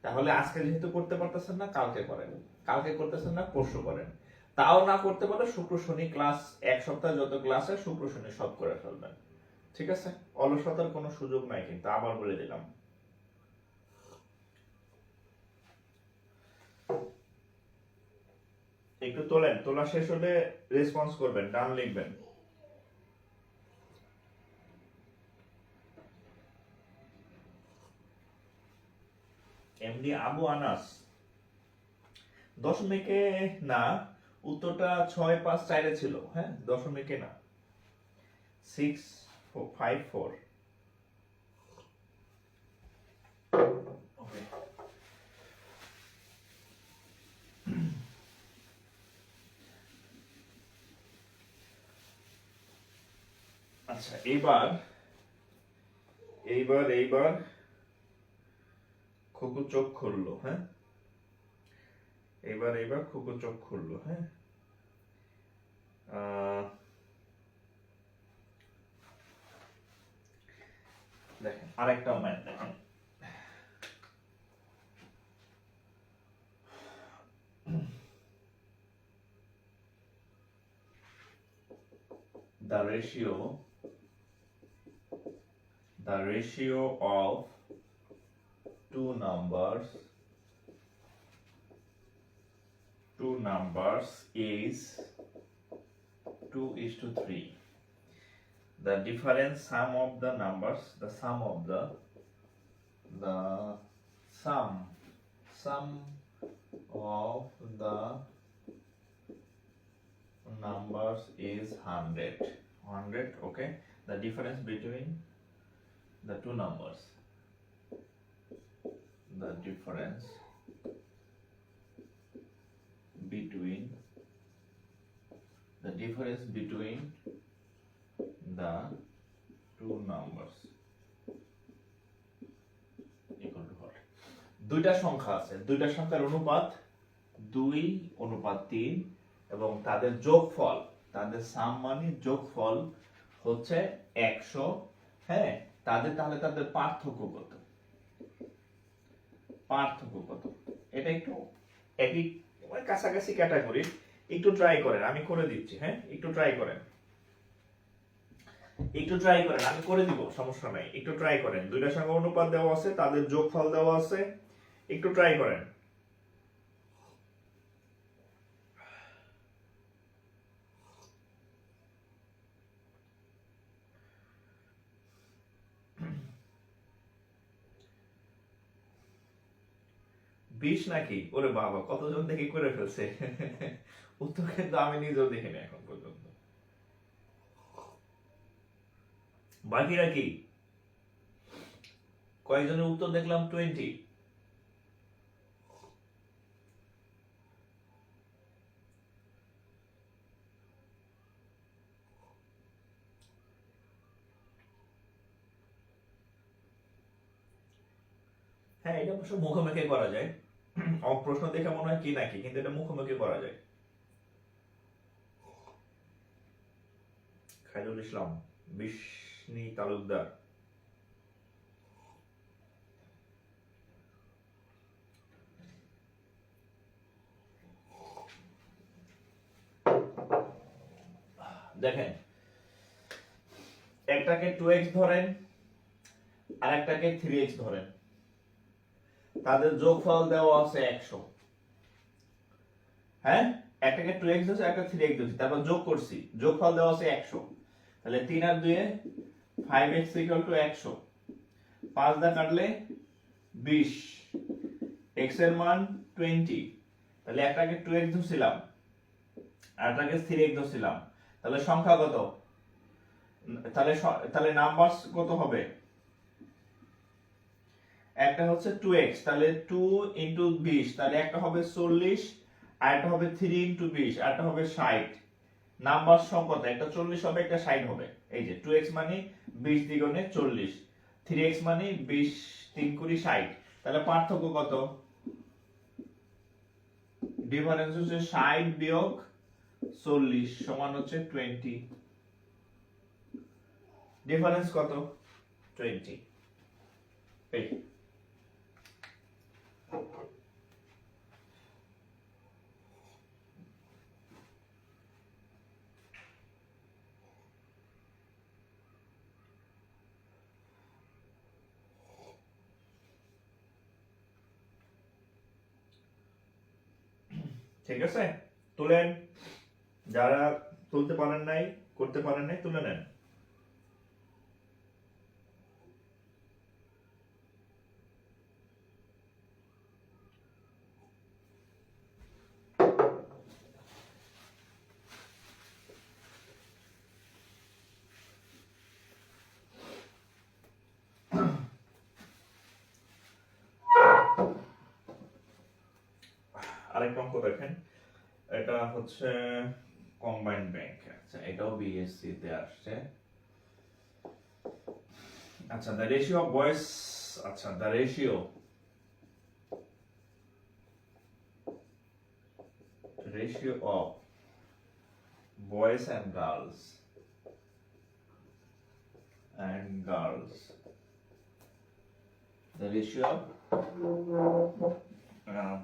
তাহলে আজকে যেহেতু করতে পারতেছেন না কালকে করেন, কালকে করতেছেন না পরশু করেন। তাও না করতে পারলে শুক্র শনি ক্লাস, এক সপ্তাহে যত ক্লাস হয় শুক্র শনি সব করে ফেলবেন, ঠিক আছে? অলসতার কোনো সুযোগ নাই কিন্তু, আবার বলে দিলাম। একটু তোলেন, তোলা শেষ হলে রেসপন্স করবেন, ডান লিখবেন। এমডি আবু আনাস দশমিকে না, উত্তরটা 654 ছিল, হ্যাঁ দশমিকে না, 654। আচ্ছা, এইবার এইবার এইবার খুকু চোখ খুললো, হ্যাঁ এইবার খুকু চোখ খুললো, হ্যাঁ দেখেন আরেকটা ম্যাথ দেখেন। the ratio of two numbers is 2:3. The difference sum of the numbers, the sum of the sum of the numbers is 100. Okay, the difference between the two numbers, the difference between the two numbers equal to what? দুইটা সংখ্যা আছে, দুইটা সংখ্যার অনুপাত 2:3 এবং তাদের যোগফল, তাদের সাম মানে যোগফল হচ্ছে 100, হ্যাঁ তাহলে তাদের পার্থক্য কত? এটা একটু একই কাছাকাছি ক্যাটাগরি, একটু ট্রাই করেন, আমি করে দিচ্ছি, হ্যাঁ একটু ট্রাই করেন, আমি করে দিব, সমস্যা নাই, একটু ট্রাই করেন। দুইটা সংখ্যা অনুপাত দেওয়া আছে, তাদের যোগফল দেওয়া আছে, একটু ট্রাই করেন। বিশ নাকি? ওরে বাবা, কতজন দেখি করে ফেলছে। উত্তর কিন্তু আমি নিজেও দেখিনি এখন পর্যন্ত। বাকিরা কি? কয়েকজনের উত্তর দেখলাম 20। হ্যাঁ, এটা অবশ্য মুখোমুখি করা যায়। প্রশ্ন দেখে মনে হয় কি নাকি, কিন্তু এটা মুখোমুখি করা যায়। খায়রুল ইসলাম, বিষ্ণি তালুকদার, দেখেন একটাকে 2x ধরেন আর একটাকে 3x ধরেন, তাদের যোগফল দেওয়া আছে 100, হ্যাঁ একটাকে 2x ধরছি একটা 3x ধরছি, তারপর যোগ করছি, যোগফল দেওয়া আছে 100, তাহলে 3 আর 2 এ 5x = 100, 5 দা কাটলে 20, x এর মান 20, তাহলে একটাকে 2x ধরছিলাম আর একটাকে 3x ধরছিলাম, তাহলে সংখ্যা কত? তাহলে নাম্বারস কত হবে? একটা হচ্ছে 2x, তাহলে 2 * 20, তাহলে একটা হবে 40, আর একটা হবে 3 * 20, আর একটা হবে 60। নাম্বার সংখ্যা কত? একটা 40 হবে, একটা 60 হবে। এই যে 2x মানে 20 দ্বিগুণে 40, 3x মানে 20 3 × 60, তাহলে পার্থক্য কত? ডিফারেন্স হচ্ছে 60 বিয়োগ 40 সমান হচ্ছে 20। ডিফারেন্স কত? 20। এই ঠিক আছে, তুলেন। যারা তুলতে পারেন নাই, করতে পারেন নাই, তুলে নেন। আরেকটা অঙ্ক দেখেন, এটা হচ্ছে কম্বাইন্ড ব্যাংক। আচ্ছা, এটাও বিএসসি তে আসছে। আচ্ছা, দ্য রেশিও অফ বয়েজ, আচ্ছা the ratio of boys and girls the ratio of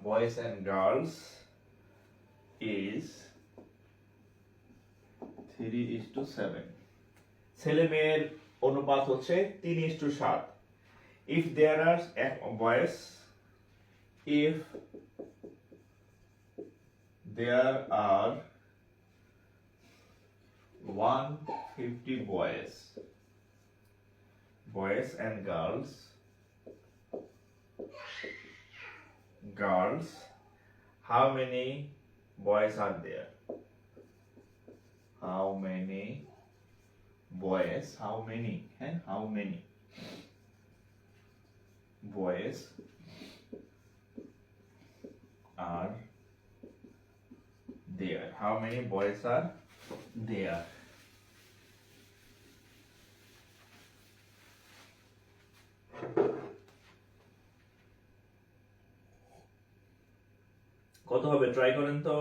boys and girls is 3:7. ছেলে মেয়ের অনুপাত হচ্ছে 3:7. if there are boys, if there are 150 boys and girls, how many boys are there? How many boys are there? How many boys are there? কত হবে? Try করেন তো,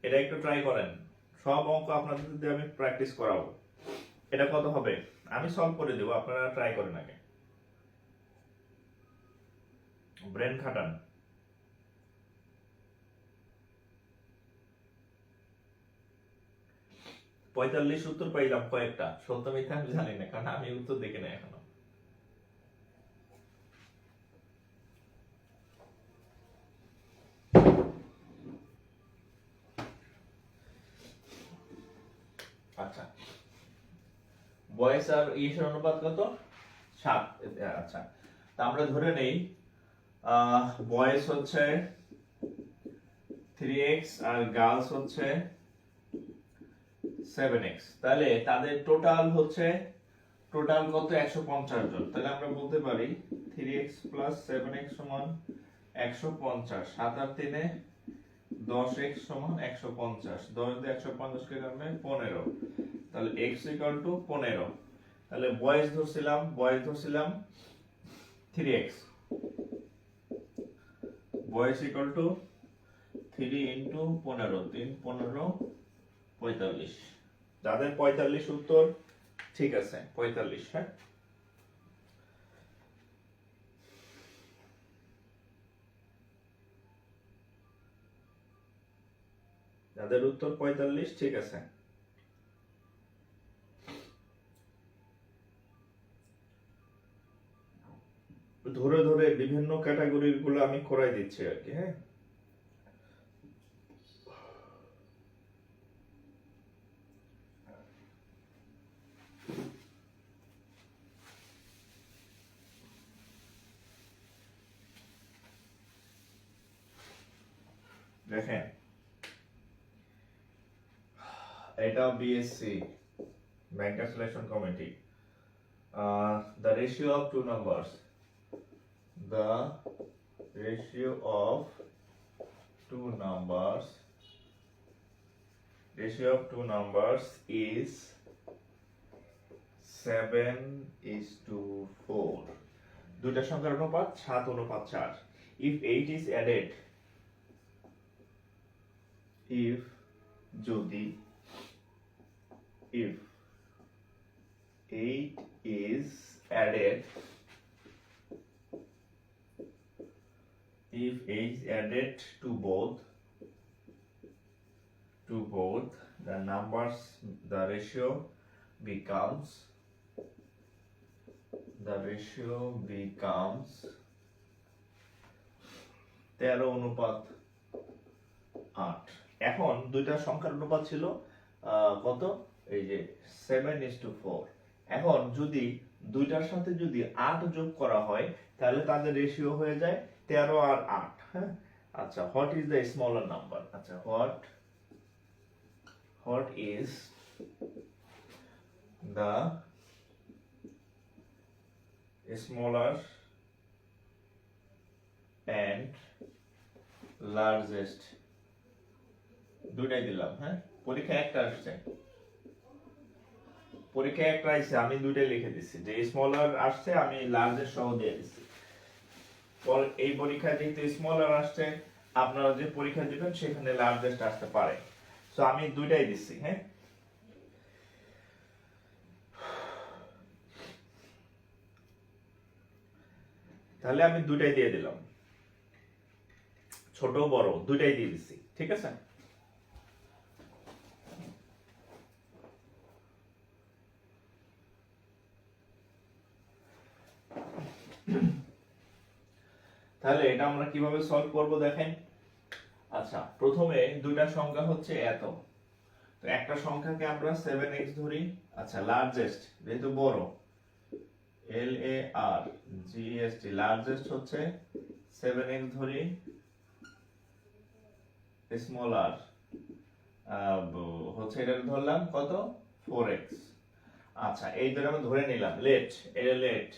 এটা একটু ট্রাই করেন। সব অঙ্ক আপনাদের দিয়ে আমি প্র্যাকটিস করাবো। এটা কত হবে? আমি সলভ করে দেবো, আপনারা ট্রাই করেন আগে, ব্রেন খাটান। পঁয়তাল্লিশ উত্তর পাইলাম কয়েকটা, সত্য মিথ্যা আমি জানি না, কারণ আমি উত্তর দেখি না এখনো। আচ্ছা, বয়স আর ইয়ের অনুপাত কত? 7। আচ্ছা, তা আমরা ধরে নেই বয়স হচ্ছে 3x আর গার্লস হচ্ছে 7x। তাহলে তাদের টোটাল কত? 150 জন। তাহলে আমরা বলতে পারি 3x + 7x = 150। 7 আর 3 10x = 150। 10 দিয়ে 150 কে কাটলে 15। তাহলে x = 15। তাহলে বয়স ধরছিলাম 3x, বয়স = 3 × 15, 3 15 45। যাদের 45 উত্তর, ঠিক আছে 45। হ্যাঁ, যাদের উত্তর 45, ঠিক আছে। ধরে ধরে বিভিন্ন ক্যাটাগরির গুলো আমি করাই দিচ্ছি আর কি। হ্যাঁ, দেখেন, এটা BSc banker selection committee. the ratio of two numbers is 7:4. দুইটা সংখ্যার অনুপাত 7:4। if 8 is added, if 8 is added, to both, the ratio becomes 3:1. 13:8। এখন দুইটার সংখ্যার অনুপাত ছিল কত, এই যে 7:4। এখন যদি দুইটার সাথে যদি 8 যোগ করা হয় তাহলে তাদের রেশিও হয়ে যায় 13 আর 8। হ্যাঁ, আচ্ছা, what is the smaller number? আচ্ছা, what is the smaller and largest, দুইটাই দিলাম। হ্যাঁ, পরীক্ষায় একটা আসছে, আমি দুইটাই লিখে দিচ্ছি, যে স্মলার আসছে আমি লার্জেস্ট সহ দিয়ে দিচ্ছি। এই পরীক্ষায় যেহেতু স্মলার আসছে, আপনারা যে পরীক্ষা দিবেন সেখানে লার্জেস্ট আসতে পারে, সো আমি দুইটাই দিচ্ছি। হ্যাঁ, তাহলে আমি দুইটাই দিয়ে দিলাম, ছোট বড় দুইটাই দিয়ে দিচ্ছি। ঠিক আছে, তাহলে এটা আমরা কিভাবে সলভ করব দেখেন। আচ্ছা, প্রথমে দুইটা সংখ্যা হচ্ছে এত, তো একটা সংখ্যাকে আমরা 7x ধরি। আচ্ছা, লার্জেস্ট যেহেতু বড়, LARGEST, লার্জেস্ট হচ্ছে 7x ধরি, স্মলার হচ্ছে এটা ধরলাম কত, 4x। আচ্ছা, এই ধরে আমি ধরে নিলাম লেট, এটা লেট।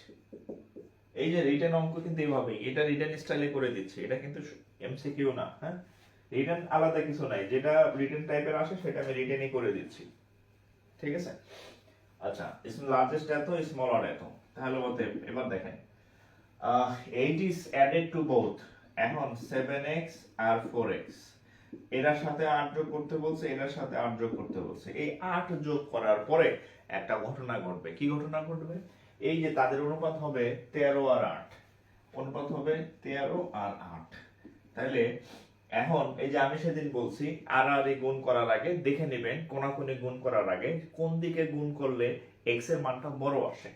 এই যে রিটেন অঙ্ক কিন্তু এইভাবে, এটা রিটেন স্টাইলে করে দিচ্ছি, এটা কিন্তু এমসিকিউ না। হ্যাঁ, রিটেন আলাদা কিছু নাই, যেটা রিটেন টাইপের আসে সেটা আমি রিটেনই করে দিচ্ছি। ঠিক আছে, আচ্ছা, লার্জেস্ট এত, স্মলার এত। তাহলে এবার দেখেন, 8 is added to both। এখন 7x আর 4x, এটার সাথে 8 যোগ করতে বলছে, এটার সাথে 8 যোগ করতে বলছে। এই 8 যোগ করার পরে একটা ঘটনা ঘটবে। কি ঘটনা ঘটবে? এই যে তাদের অনুপাত হবে 13 আর 8, অনুপাত হবে 13 আর 8। তাহলে এখন এই যে আমি সেদিন বলছি আর আর গুণ করার আগে দেখে নেবেন, কোনাকুনি গুণ করার আগে কোন দিকে গুণ করলে x এর মানটা বড় আসে।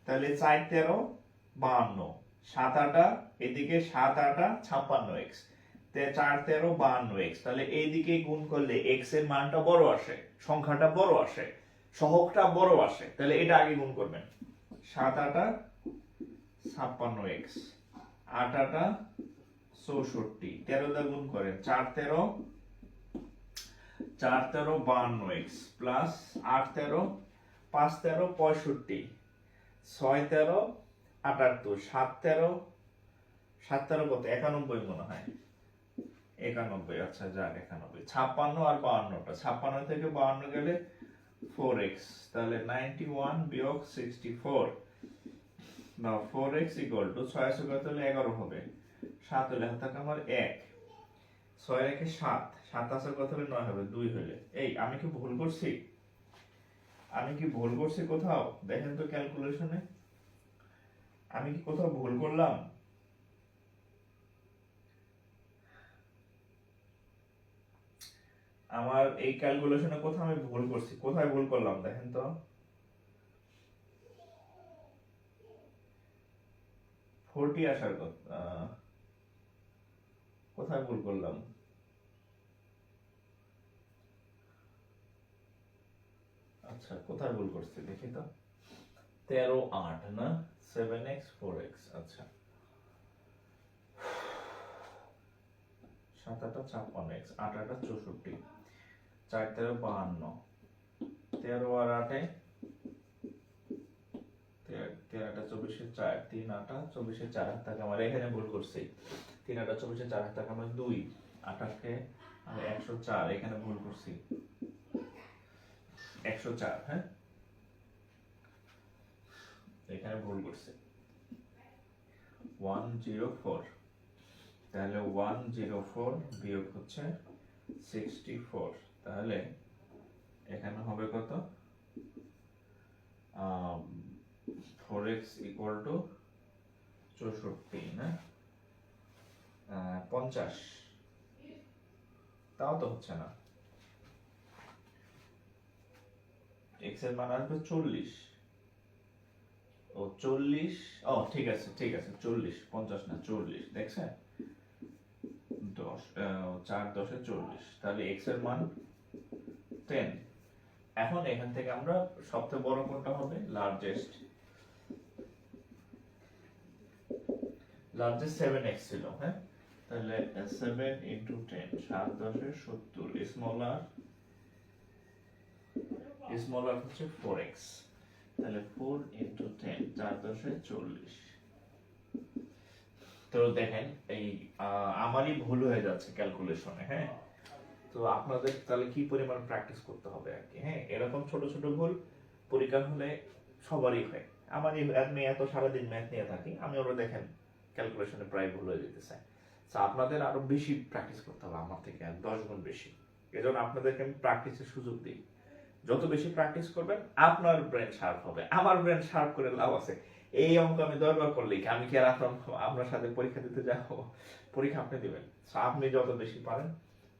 তাহলে 4 13 52, 7 8, এদিকে 7 8 56x, 4 13 52x। তাহলে এই দিকে গুণ করলে x এর মানটা বড় আসে, সংখ্যাটা বড় আসে, সহগটা বড় আসে। তাহলে এটা আগে গুণ করবেন, 7 8 56x, 8 8 64, 13 দা গুণ করেন, 4 13 52x প্লাস 8 13 5 13 65, 6 13 78, 7 13 7 13 কত, 91 মনে হয়, 91। আচ্ছা, যাক 91, 56 আর 52টা, 56 থেকে 52 গেলে 4x, তাহলে 91 বিয়োগ 64 বা 4x ইকুয়াল টু 6 কত হলে 11 হবে, 7 হলে হাতে আমার 1, 6 রেখে 7, 7 আছে কত হলে 9 হবে, 2 হলে। এই আমি কি ভুল করছি? কোথাও দেখেন তো ক্যালকুলেশনে, আমি কি কোথাও ভুল করলাম? আমার এই ক্যালকুলেশনে কোথাও আমি ভুল করছি, কোথায় ভুল করলাম দেখেন তো। 40 আসার কথা, কোথায় ভুল করলাম? আচ্ছা, কোথায় ভুল করছি দেখি তো। 13 8 না, 7x 4x। আচ্ছা, 7 8 56x, 8 8 64, 4 13 52, 13 আর 8 13 8 24 4, 3 8 24 4, তাকে আমার এখানে ভুল করছি, 3 8 24 4, তাকে আমার 2, 8 কে আমি 104, এখানে ভুল করছি 104। হ্যাঁ, এখানে ভুল করছি 104, তাহলে 104 বিয়োগ হচ্ছে 64, তাহলে এখানে হবে কত, 4x ইকুয়াল টু 64 না 50, তাও তো হচ্ছে না, x এর মান আসবে 40। ও 40, ও ঠিক আছে 40, 50 না 40, দেখছেন 4×10 = 40, তাহলে x এর মান 10। এখন এখান থেকে আমরা সবচেয়ে বড় কোনটা হবে, লার্জেস্ট 7x ছিল, হ্যাঁ, তাহলে 7 × 10, 7×10 = 70, স্মলার হচ্ছে 4x, তাহলে 4 × 10, 4×10 = 40। তো দেখেন এই আমারই ভুল হয়ে যাচ্ছে ক্যালকুলেশনে, হ্যাঁ, তো আপনাদের তাহলে কি পরিমাণ প্র্যাকটিস করতে হবে আর কি, হ্যাঁ, এরকম ছোট ছোট ভুল পরীক্ষা হলে সবারই হয়। আমারই আমি এত সারাদিন ম্যাথ নিয়ে থাকি, আমি ওরা দেখেন ক্যালকুলেশনে প্রায় ভুল হয়ে যেতেছে। তো আপনাদের আরো বেশি প্র্যাকটিস করতে হবে, আমার থেকে 10 গুণ বেশি। এজন্য আপনাদেরকে আমি প্র্যাকটিসের সুযোগ দিই, যত বেশি প্র্যাকটিস করবেন আপনার ব্রেন শার্প হবে। আমার ব্রেন শার্প করে লাভ আছে? এই অঙ্ক আমি 10 বার করলে কি আমি কি আর আপনার সাথে পরীক্ষা দিতে যাব? পরীক্ষা আপনি দিবেন। আপনি যত বেশি পারেন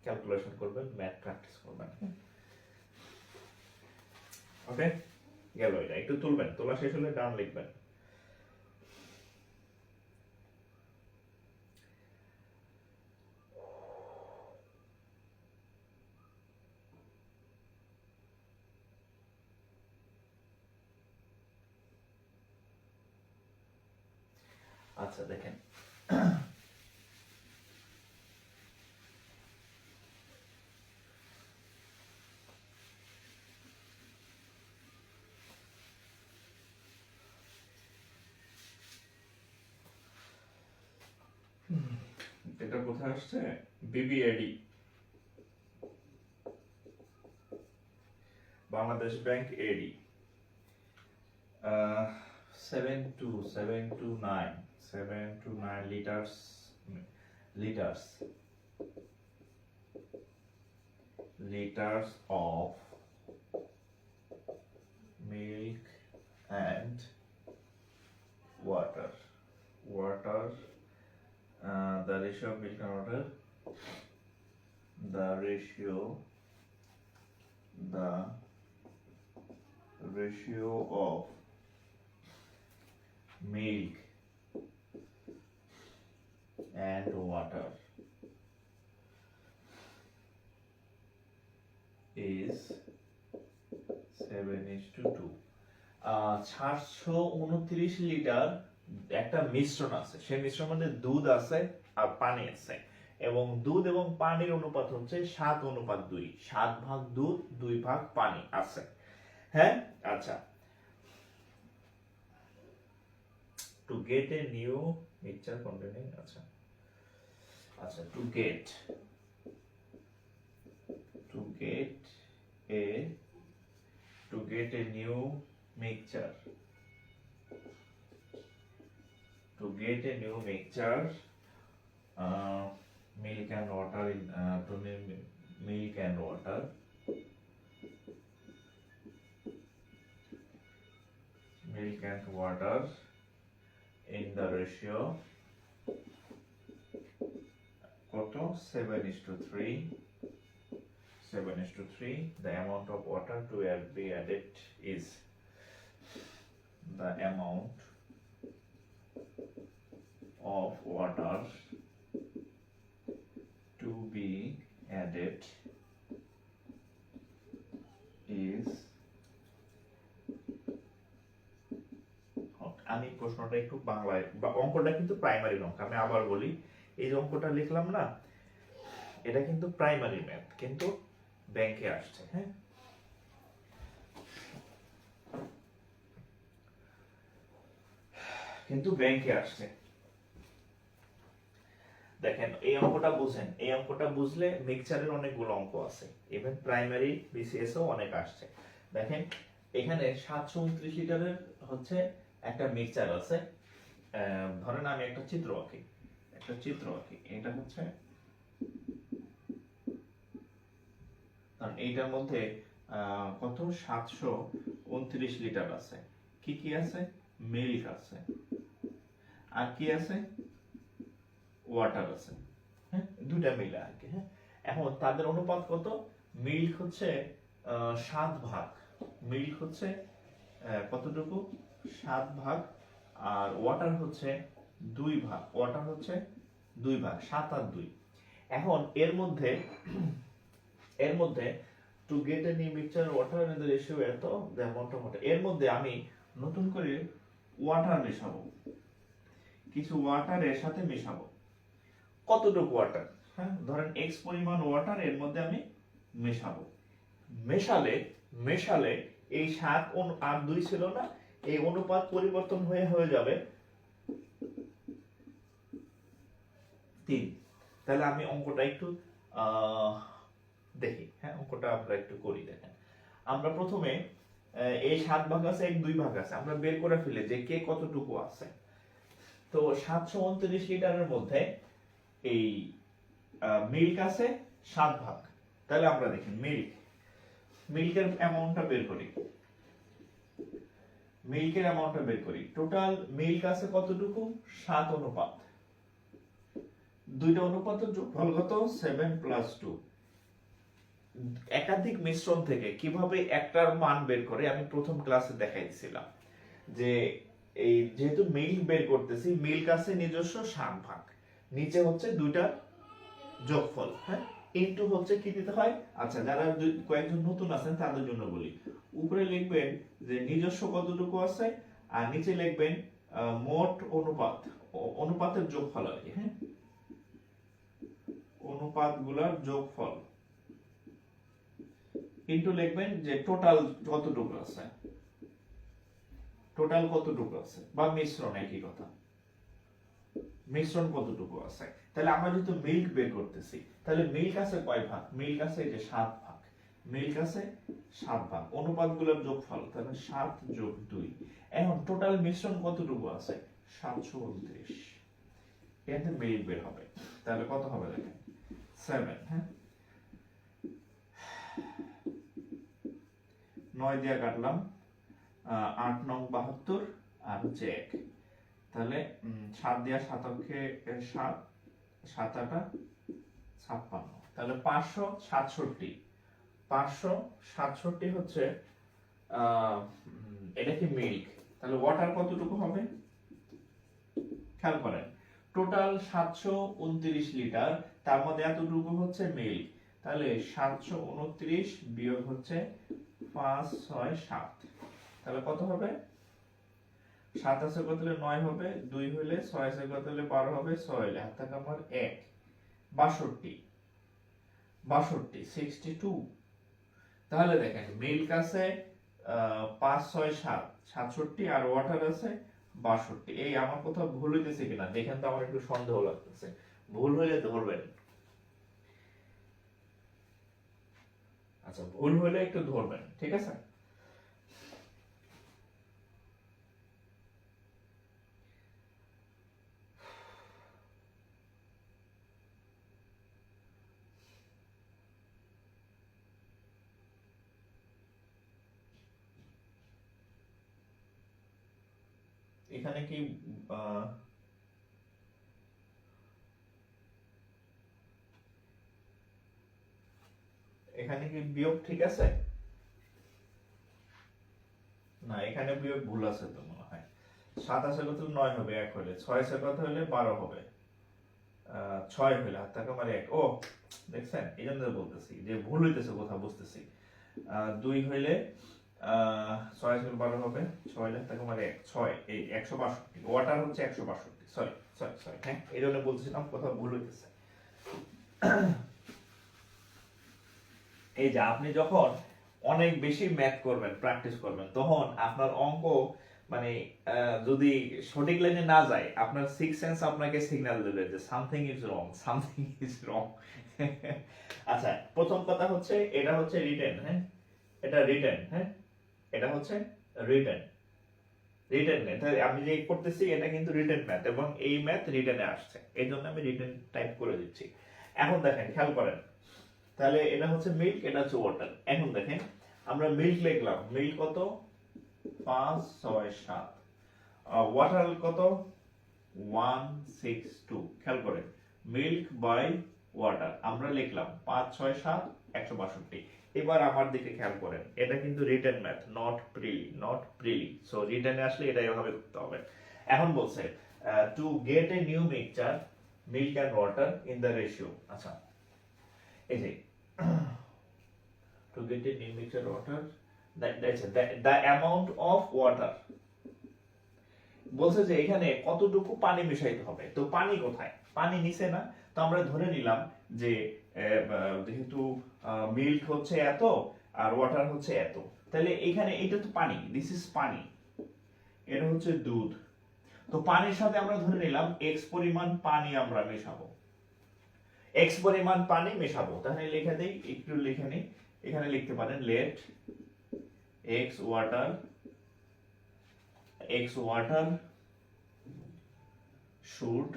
ক্যালকুলেশন করবেন, ম্যাথ প্র্যাকটিস করবেন। ওকে, গেল এটা। একটু তুলবেন, তোলা শেষ হলে ডান লিখবেন। আচ্ছা দেখেন, এটা কোথায় আসছে, বিবিএডি, Bangladesh bank eddy, 7 to 9 liters of milk and water. The ratio of milk and water, the ratio of milk and water is 7:2. 729 litre একটা মিশ্রণ আছে, সেই মিশ্রণ মধ্যে দুধ আছে আর পানি আছে, এবং দুধ এবং পানির অনুপাত হচ্ছে 7:2, 7 ভাগ দুধ 2 ভাগ পানি আছে, হ্যাঁ। আচ্ছা, to get a new mixture containing, আচ্ছা to get a new mixture, milk and water in milk and water in the ratio কত, 7:3, the amount of water to be added is, the amount of water to be added is, আমি প্রশ্নটা একটু বাংলায়, বা অঙ্কটা কিন্তু primary অঙ্ক, আমি আবার বলি, এই যে অঙ্কটা লিখলাম না, এটা কিন্তু প্রাইমারি ম্যাথ, কিন্তু ব্যাংকে আসছে, হ্যাঁ। কিন্তু ব্যাংকে আসছে। দেখেন এই অঙ্কটা বুঝেন, এই অঙ্কটা বুঝলে মিক্সচারের অনেকগুলো অঙ্ক আছে, ইভেন প্রাইমারি বিসিএস ও অনেক আসছে। দেখেন এখানে 729 লিটারের হচ্ছে একটা মিক্সচার আছে, ধরেন আমি একটা চিত্র আঁকি, এটা হচ্ছে, কারণ এইটার মধ্যে কত, 729 লিটার আছে। কি কি আছে, মিল্ক আছে, আর কি আছে, ওয়াটার আছে, হ্যাঁ, দুটা মিলে আর কি, হ্যাঁ। এখন তাদের অনুপাত কত, মিল্ক হচ্ছে 7 ভাগ, মিল্ক হচ্ছে কতটুকু, 7 ভাগ, আর ওয়াটার হচ্ছে 2 ভাগ, 7 আর 2। এখন এর মধ্যে two get a new mixture water in the ratio এত দ্য অ্যামাউন্ট অফ ওয়াটার, এর মধ্যে আমি নতুন করে ওয়াটার মেশাবো, কিছু ওয়াটার এর সাথে মেশাবো। কতটুকু ওয়াটার? হ্যাঁ, ধরেন এক্স পরিমাণ ওয়াটার এর মধ্যে আমি মেশাবো। মেশালে এই 7 আর 2 ছিল না, এই অনুপাত পরিবর্তন হয়ে যাবে 3। তাহলে আমি অঙ্কটা একটু দেখি। হ্যাঁ, অঙ্কটা আমরা একটু করি। দেখেন, আমরা প্রথমে এই 7 ভাগ আছে, 2 ভাগ আছে, আমরা বের করে ফেলে যে কে কতটুকু আছে। তো 729 লিটারের মধ্যে এই মিল্ক আছে 7 ভাগ। তাহলে আমরা দেখি মিল্কের অ্যামাউন্টটা বের করি। টোটাল মিল্ক আছে কতটুকু? 7 অনুপাত, দুইটা অনুপাতের যোগফল কত? 7 + 2। একাধিক মিশ্রণ থেকে কিভাবে একটার মান বের করে আমি প্রথম ক্লাসে দেখাইছিলাম যে এই যেহেতু মিল্ক বের করতেছি, মিল্ক আছে নিজস্ব 7 ভাগ, নিচে হচ্ছে দুইটার যোগফল। হ্যাঁ, ইনটু হচ্ছে কি দিতে হয়? আচ্ছা, যারা কয়েকজন নতুন আছেন তাদের জন্য বলি, উপরে লিখবেন যে নিজস্ব কতটুকু আছে, আর নিচে লিখবেন মোট অনুপাতের যোগফল আর কি। হ্যাঁ, অনুপাতগুলোর যোগফল, ইনটু লিখবেন যে টোটাল কতটুকু আছে, বা মিশ্রণ, একই কথা, মিশ্রণ কতটুকু আছে। তাহলে আমরা যেহেতু মিল্ক বের করতেছি, তাহলে মিল্ক আছে কয় ভাগ? মিল্ক আছে এই যে 7 ভাগ, অনুপাতগুলোর যোগফল, তাহলে 7 + 2। এখন টোটাল মিশ্রণ কতটুকু আছে? 729। এতে মিল্ক বের হবে। তাহলে কত হবে দেখেন, 7। হ্যাঁ, 9 দিয়ে কাটলাম, 8 নং 72, আর হচ্ছে 1। তাহলে 7 দিয়ে 7 অঙ্কে 7, 7 8 56। তাহলে 567 হচ্ছে এটা কি মিল্ক। তাহলে ওয়াটার কতটুকু হবে? খেয়াল করেন, টোটাল 729 লিটার, তার মধ্যে এতটুকু হচ্ছে মিল্ক। তাহলে 729 বিয়োগ হচ্ছে 5 6 7, তাহলে কত হবে? 7 আছে কত হলে 9 হবে, 2 হলে 6 আছে কত হলে 12 হবে, 6 হলে হাত থেকে আমার 1, 62 62। তাহলে দেখেন মিল্ক আছে 5 6 7 67, আর ওয়াটার আছে 62। এই আমার কোথাও ভুল হইতেছে কিনা দেখেন তো, আমার একটু সন্দেহ লাগতেছে। ভুল হলে ধরবেন, আচ্ছা, ভুল হলে একটু ধরবেন, ঠিক আছে? এখানে কি বিয়োগ ঠিক আছে? না, এখানে বিয়োগ ভুল আছে তো মনে হয়। 7 আছে কত 9 হবে, 1 হলে 6 আছে কত হলে 12 হবে, 6 হলে হাত থেকে আমার 1। ও দেখছেন, এই জন্য বলতেছি যে ভুল হইতেছে কোথাও, বুঝতেছি। 2 হইলে 6 আছে 12 হবে, 6 হলে হাত থেকে আমার 1, 6 এই 162। ওয়াটার হচ্ছে 162, সরি। হ্যাঁ, এই জন্য বলতেছিলাম কোথাও ভুল হইতেছে। এই যে আপনি যখন অনেক বেশি ম্যাথ করবেন, প্র্যাকটিস করবেন, তখন আপনার অঙ্ক মানে যদি সঠিক লাইনে না যায়, আপনার সিক্স সেন্স আপনাকে সিগন্যাল দেবে যে সামথিং ইজ রং। আচ্ছা, প্রথম কথা হচ্ছে এটা হচ্ছে রিটেন। হ্যাঁ, এটা রিটেন। হ্যাঁ, এটা হচ্ছে রিটেন। আমি যে করতেছি এটা কিন্তু রিটেন ম্যাথ, এবং এই ম্যাথ রিটেনে আসছে, এই জন্য আমি রিটেন টাইপ করে দিচ্ছি। এখন দেখেন, খেয়াল করেন, তাহলে এটা হচ্ছে মিল্ক, এটা হচ্ছে ওয়াটার। এখন দেখেন, আমরা মিল্ক লিখলাম, মিল্ক কত? 5 6 7। ওয়াটার কত? 162। খেয়াল করেন, মিল্ক বাই ওয়াটার আমরা লিখলাম 5 6 7 162। এবার আমার দিকে খেয়াল করেন, এটা কিন্তু written math, not prelim. So রিটেনে আসলে এটাই ভাবে করতে হবে। এখন বলছে to get a new mixture milk and water in the ratio. আচ্ছা, এই যে to get a new mixture water, the amount of water, বলছে যে এখানে কতটুকু পানি মিশাইতে হবে। তো পানি কোথায়? পানি নিচে না। তো আমরা ধরে নিলাম যে যেহেতু মিল্ক হচ্ছে এত আর ওয়াটার হচ্ছে এত, তাহলে এখানে এটা তো পানি, দিস ইজ পানি, এটা হচ্ছে দুধ। তো পানির সাথে আমরা ধরে নিলাম x পরিমাণ পানি আমরা মেশাবো, x পরিমাণ পানি মেশাবো। তাহলে লিখে দেই, একটু লিখে নেই, এখানে লিখতে পারেন late x water should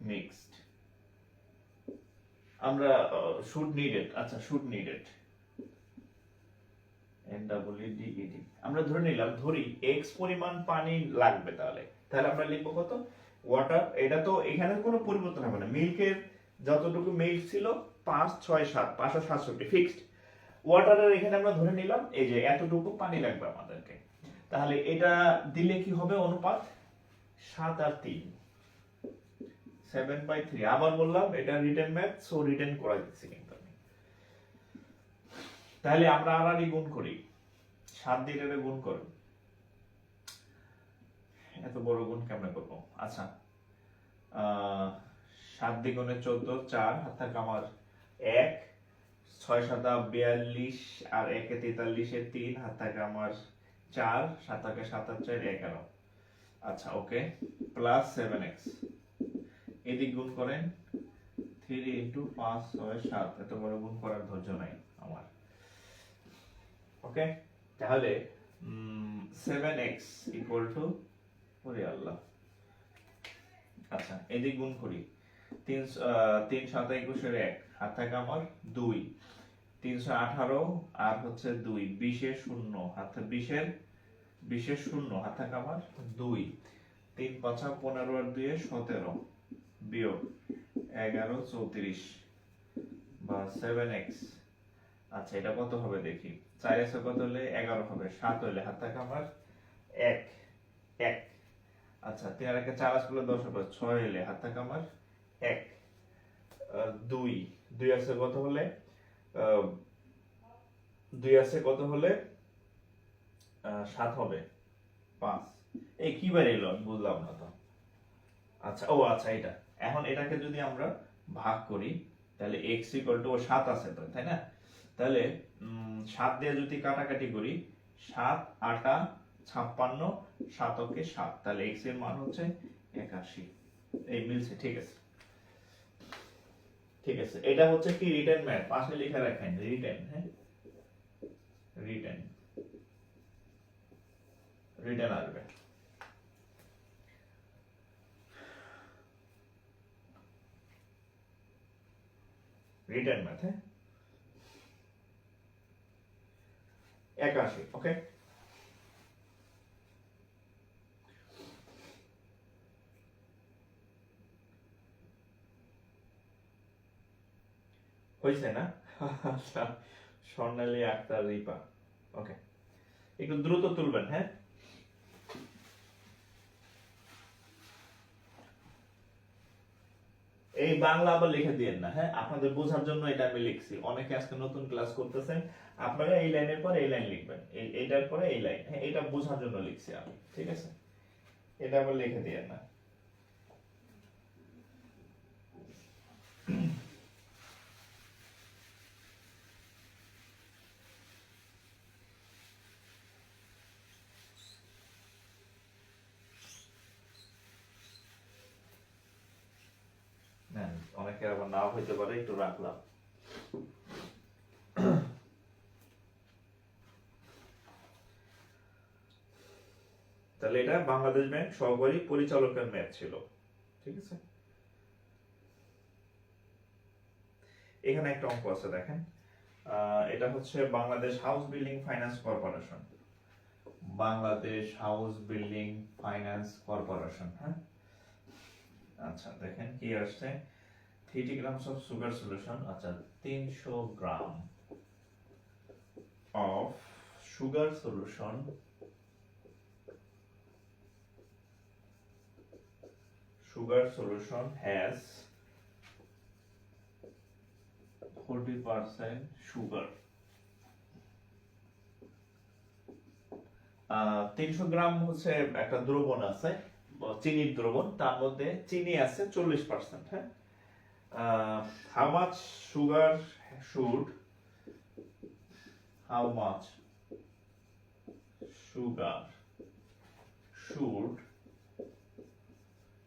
mixed, আমরা should needed, আচ্ছা should needed NEED, আমরা ধরে নিলাম, ধরি x পরিমাণ পানি লাগবে। তাহলে আমরা লিখবো কত? ওয়াটার, এটা তো এখানে কোনো পরিবর্তন হবে না, মিল্কের যতটুকু মিল্ক ছিল 5 6 7 567 ফিক্সড। ওয়াটারের এখানে আমরা ধরে নিলাম এই যে এতটুকু পানি লাগবে আমাদেরকে। তাহলে এটা দিলে কি হবে অনুপাত? 7 আর 3, 7/3। আবার বললাম এটা রিটেন ম্যাথ, সো রিটেন করে দিচ্ছি কিন্তু আমি। তাহলে আমরা আড়াআড়ি গুণ করি, 7 দিয়ে এটা গুণ করব, এত বড় গুণ কেমনে করব? আচ্ছা, 7 দ্বিগুণে 14, 4 হাত থাকে আমার 1, 6 7 42 আর 1 এ 43 এর 3 হাত থাকে আমার 4, 7 থাকে 7 আর 4 11। আচ্ছা ওকে, প্লাস 7x, এদিক গুণ করেন 3 ইনটু 5 6 7, এত বড় গুণ করার ধৈর্য নাই আমার। ওকে, তাহলে 7x ইকুয়াল টু, ওরে আল্লাহ, আচ্ছা এদিক গুণ করি, 3 3 7 21 এর 1 হাত থাকে আমার 2, 318 আর হচ্ছে 2, 20 এর 0 হাত থাকে 20 এর 0 হাত থাকে আমার 2, 3 5 15 আর 2 17 বিয়োগ 11 34 বা 7x। আচ্ছা এটা কত হবে দেখি, 4x কত হলে 11 হবে, 7 হলে হাত থাকে আমার 1 1। আচ্ছা 3 আর 1 4 আসলে 10 হবে, 6 হলে হাত থাকে আমার 1 2 2 আছে কত হলে 2 আছে কত হলে 7 হবে 5। এই কি বার এলো বুঝলাম না তো। আচ্ছা ও আচ্ছা, এটা এখন এটাকে যদি আমরা ভাগ করি তাহলে x ইকুয়াল টু 7 আছে তো, তাই না? তাহলে 7 দিয়ে যদি কাটাকাটি করি, 7 8 56, 7 কে 7, তাহলে x এর মান হচ্ছে 81। এই মিলছে, ঠিক আছে ঠিক আছে। এটা হচ্ছে কি রিটেন ম্যাথ, পাশে লিখে রাখেন রিটেন, হ্যাঁ রিটেন আসবে। রিটেন ম্যাথ, হ্যাঁ 81। ওকে, হয়েছে না? আচ্ছা, স্বর্ণালী আক্তার রিপা, ওকে একটু দ্রুত তুলবেন, হ্যাঁ এই বাংলা আবার লিখে দিয়েন না, হ্যাঁ আপনাদের বোঝার জন্য এটা আমি লিখছি। অনেকে আজকে নতুন ক্লাস করতেছেন, আপনারা এই লাইনের পরে এই লাইন লিখবেন, এইটার পরে এই লাইন, হ্যাঁ এটা বোঝার জন্য লিখছি আমি, ঠিক আছে? এটা আবার লিখে দিয়েন না। অনেকে আবার নাও হইতে পারে, একটু রাখলাম। তাহলে এটা বাংলাদেশ ব্যাংক সহকারী পরিচালকের ম্যাথ ছিল, ঠিক আছে? এখানে একটা অঙ্ক আছে দেখেন, এটা হচ্ছে Bangladesh house building finance corporation, Bangladesh house building finance corporation, হ্যাঁ আচ্ছা দেখেন কি আসছে, 30 grams of sugar solution, আচ্ছা 300 গ্রাম of sugar solution sugar solution has 40% sugar। 300 গ্রাম হচ্ছে একটা দ্রবণ আছে, চিনির দ্রবণ, তার মধ্যে চিনি আছে 40%। হ্যাঁ, how much sugar should how much sugar should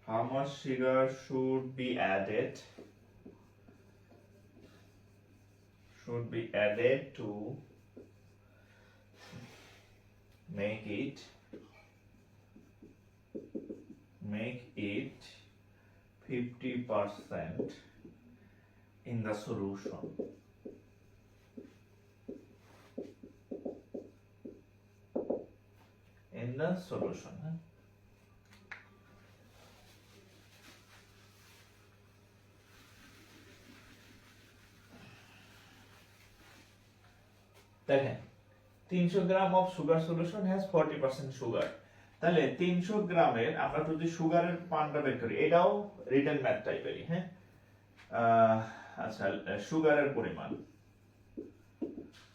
how much sugar should be added to make it 50% in the solution। in the solution। হ্যাঁ, দেখেন 300 gram of sugar solution has 40% sugar. তাহলে 300 গ্রামের আমরা যদি সুগারের পানটা বের করি, এটাও রিটেন ম্যাথ টাইপেরই। হ্যাঁ, আচ্ছা, সুগারের পরিমাণ,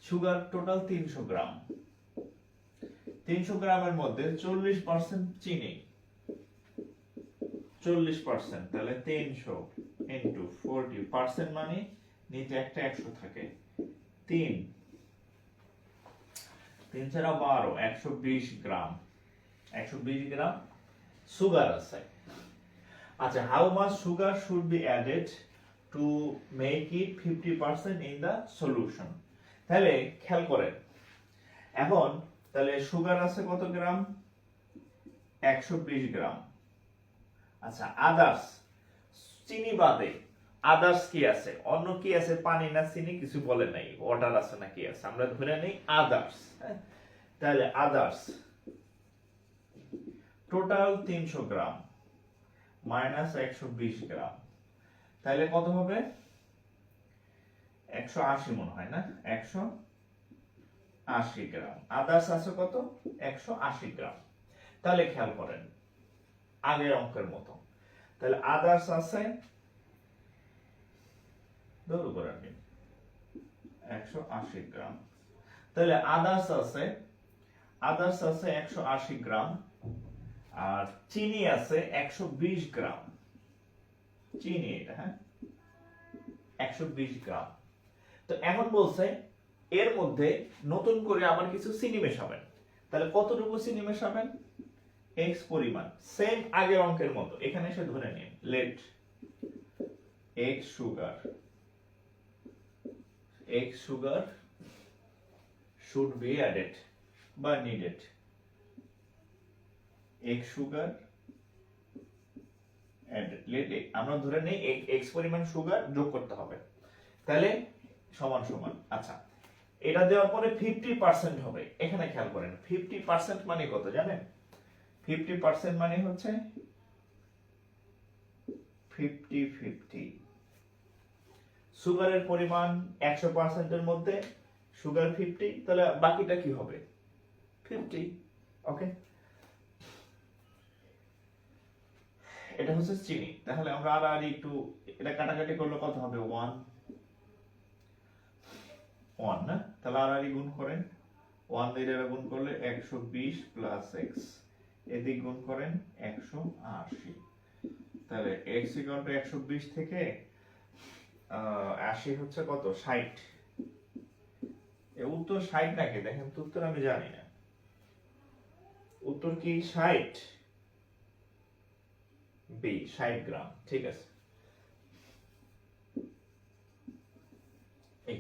সুগার টোটাল 300 গ্রাম। 300 গ্রামের মধ্যে 40% চিনি, 40%, তাহলে 300 ইনটু 40% মানে নিচে একটা 100 থাকে, 3 ছাড়া 12, 120 গ্রাম, 120 গ্রাম সুগার আছে। আচ্ছা, how much sugar should be added to make it 50% in the solution. তাহলে খেয়াল করেন, এখন তাহলে সুগার আছে কত গ্রাম? 120 গ্রাম। আচ্ছা, আদার্স, চিনি বাদে আদার্স কি আছে? অন্য কি আছে? পানি না চিনি? কিছু বলে নাই, ওয়াটার আছে না কি আছে? আমরা ধরে নেই আদার্স। তাহলে আদার্স টোটাল 300 গ্রাম মাইনাস 120 গ্রাম, তাহলে কত হবে? 180 মনে হয় না? 180 গ্রাম। আদার্স আছে কত? 180 গ্রাম। তাহলে খেয়াল করেন আগের অঙ্কের মতো, তাহলে আদার্স আছে 180 গ্রাম। তাহলে আদার্স আছে 180 গ্রাম, আর চিনি আছে 120 গ্রাম। চিনি এটা, হ্যাঁ, 120 গ্রাম। তো এখন বলছে এর মধ্যে নতুন করে আবার কিছু চিনি মেশাবেন। তাহলে কতটুকু চিনি মেশাবেন? x পরিমাণ, সেম আগের অঙ্কের মতো। এখানে এসে ধরে নিন late x sugar should be added বা needed। x sugar added, let আমরা ধরে নেই x পরিমাণ সুগার যোগ করতে হবে, তাহলে সমান সমান। আচ্ছা, এটা দেওয়ার পরে 50% হবে। এখানে খেয়াল করেন 50% মানে কত জানেন? 50% মানে হচ্ছে 50-50। সুগারের পরিমাণ 100% এর মধ্যে সুগার 50, তাহলে বাকিটা কি হবে? 50। ওকে, এটা হচ্ছে চিনি। তাহলে আমরা আর একটু এটা কাটাকাটি করলে কত হবে? 1 না? তাহলে আর গুণ করেন, 1 দিয়ে এটা গুণ করলে 120 প্লাস x, এদিক গুণ করেন 180। তাহলে x ইকুয়াল টু 120 থেকে 80 হচ্ছে কত? 60। এ উত্তর 60 নাকি? দেখেন তো উত্তর আমি জানি না। উত্তর কি 60? বি 60 গ্রাম। ঠিক আছে, এই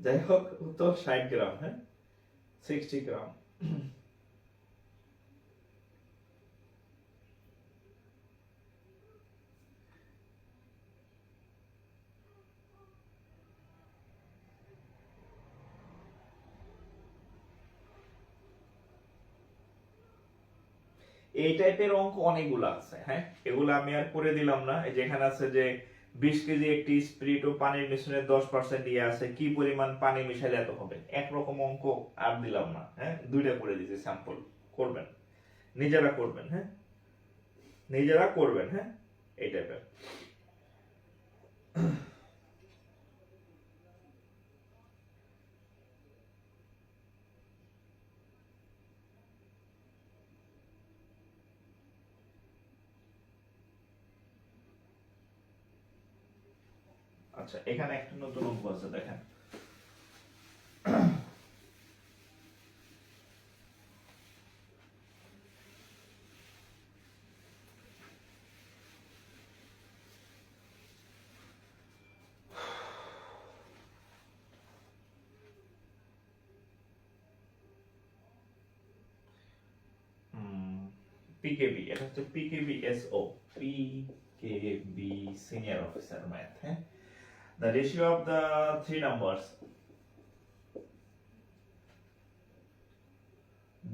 যাই হোক, উত্তর 60 গ্রাম। হ্যাঁ, 60 গ্রাম। এই টাইপের অঙ্ক অনেকগুলো আছে। হ্যাঁ, এগুলো আমি আর করে দিলাম না। যেখানে আছে যে 20 কেজি একটি স্পিরিট ও পানির মিশ্রণে 10% ইয়ে আছে, কি পরিমাণ পানি মিশাইলে এত হবে? একরকম অঙ্ক আর দিলাম না, হ্যাঁ, দুইটা করে দিয়েছি স্যাম্পল, করবেন নিজেরা করবেন, হ্যাঁ নিজেরা করবেন, হ্যাঁ এই টাইপের। আচ্ছা, এখানে একটা নতুন অঙ্ক আছে, দেখেন। পিকেবি, এটা হচ্ছে PKB SO, PKB senior officer math, হ্যাঁ। The ratio of the three numbers,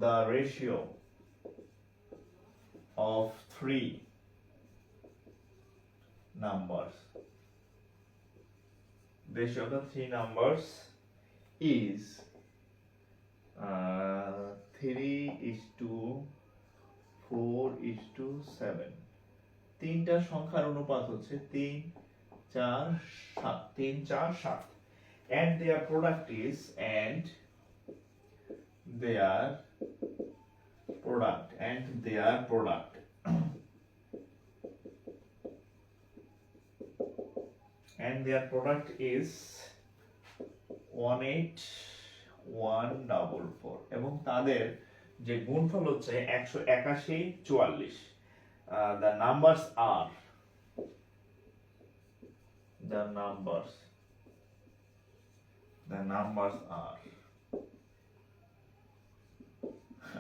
the ratio of three numbers, ratio of the three numbers is 3:4:7। তিনটা সংখ্যার অনুপাত হচ্ছে 3, 4, 7, 3, 4, 7, and their product is, and their product and their product is 18144, এবং তাদের যে গুণফল হচ্ছে 181, 44। the numbers are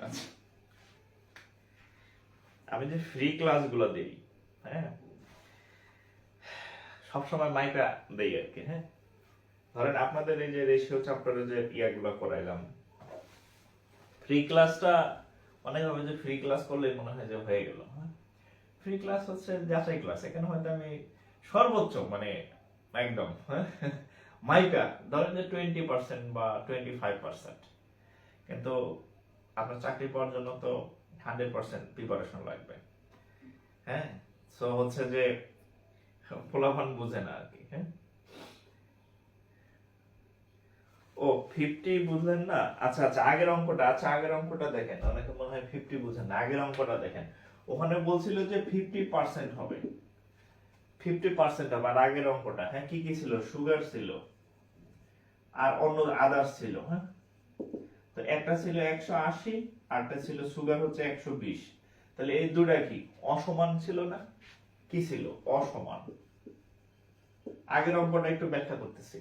আচ্ছা, আমি যে ফ্রি ক্লাসগুলো দেই, হ্যাঁ, সবসময় মাইকা দেই আর কি, হ্যাঁ। ধরেন আপনাদের এই যে রেশিও চ্যাপ্টারে যে ইয়াগুলো করাইলাম, ফ্রি ক্লাসটা অনেক ভাবে যে ফ্রি ক্লাস করলে মনে হয় যে হয়ে গেল, হ্যাঁ। ফ্রি ক্লাস হচ্ছে যাচাই ক্লাস, এখানে হয়তো আমি সর্বোচ্চ মানে একদম, হ্যাঁ, মাইকা ধরেন যে 20% বা 25%, কিন্তু আপনার চাকরি পাওয়ার জন্য তো 100% প্রিপারেশন লাগবে, হ্যাঁ। সো হচ্ছে যে পোলাপান বুঝে না আর কি, হ্যাঁ। ও 50 বুঝলেন না? আচ্ছা আচ্ছা, আগের অঙ্কটা দেখেন, অনেকে মনে হয় 50 বুঝেন না। আগের অঙ্কটা দেখেন, ওখানে বলছিল যে 50% হবে, 50% হবে। আর আগের অঙ্কটা, হ্যাঁ, কি কি ছিল? সুগার ছিল আর অন্য আদার্স ছিল, হ্যাঁ। তো একটা ছিল 180, আরটা ছিল সুগার হচ্ছে 120। তাহলে এই দুটা কি অসমান ছিল না? কি ছিল? অসমান। আগের অঙ্কটা একটু ব্যাখ্যা করতেছি।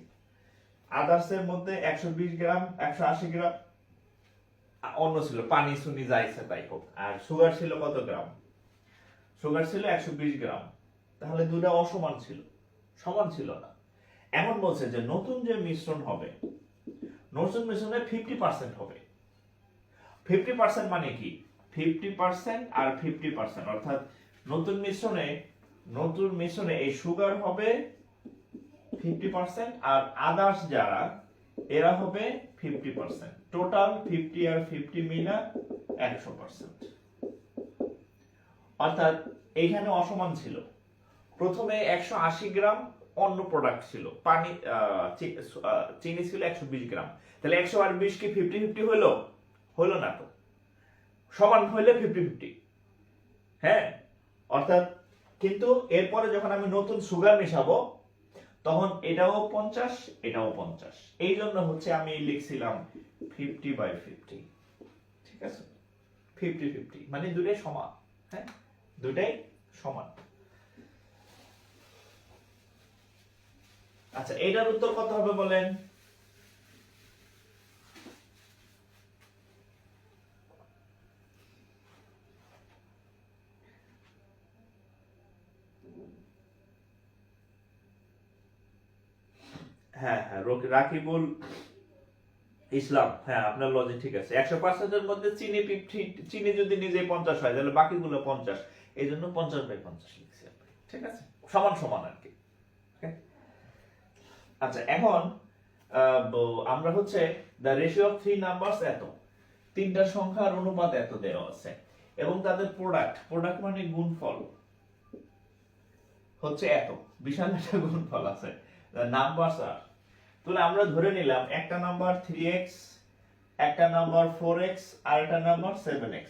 আদার্সের মধ্যে 120 গ্রাম, 180 গ্রাম অন্য ছিল, পানি সুনি যাইছে তাই হোক। আর সুগার ছিল কত গ্রাম? সুগার ছিল 120 গ্রাম। তাহলে দুটা অসমান ছিল, সমান ছিল না। এখন বলছে যে নতুন যে মিশ্রণ হবে, নতুন মিশ্রণে 50% হবে। 50% মানে কি? 50% আর 50%, অর্থাৎ নতুন মিশ্রণে এই সুগার হবে 50% আর আদার্স যারা এরা হবে 50%। টোটাল 50 আর 50 মিলা 100%। অর্থাৎ এইখানে অসমান ছিল। প্রথমে 180 গ্রাম অন্য প্রোডাক্ট ছিল, পানি চিনি ছিল 120 গ্রাম। তাহলে 100 আর 20 কি 50-50 হলো? হলো না তো। সমান হইলে 50-50, হ্যাঁ। অর্থাৎ কিন্তু এরপরে যখন আমি নতুন সুগার মিশাবো তখন এটাও 50, এটাও 50। এই জন্য হচ্ছে আমি লিখছিলাম 50/50, ঠিক আছে। 50-50 মানে দুটাই সমান, হ্যাঁ, দুটাই সমান। আচ্ছা, এটার উত্তর কত হবে বলেন? হ্যাঁ হ্যাঁ, রাকিবুল ইসলাম, হ্যাঁ, আপনার লজিক ঠিক আছে। 100% এর মধ্যে চিনি 50, চিনি যদি নিজে 50 হয় তাহলে বাকিগুলো 50, এই জন্য 50/50 লিখছি, ঠিক আছে। সমান সমান আর কি। আচ্ছা, এখন আমরা হচ্ছে the ratio of three numbers এত, তিনটা সংখ্যার অনুপাত এত দেওয়া আছে এবং তাদের প্রোডাক্ট মানে গুণফল হচ্ছে এত, বিশাল একটা গুণফল আছে, নাম্বারস আর। তাহলে আমরা ধরে নিলাম একটা নাম্বার 3x, একটা নাম্বার 4x আর একটা নাম্বার 7x।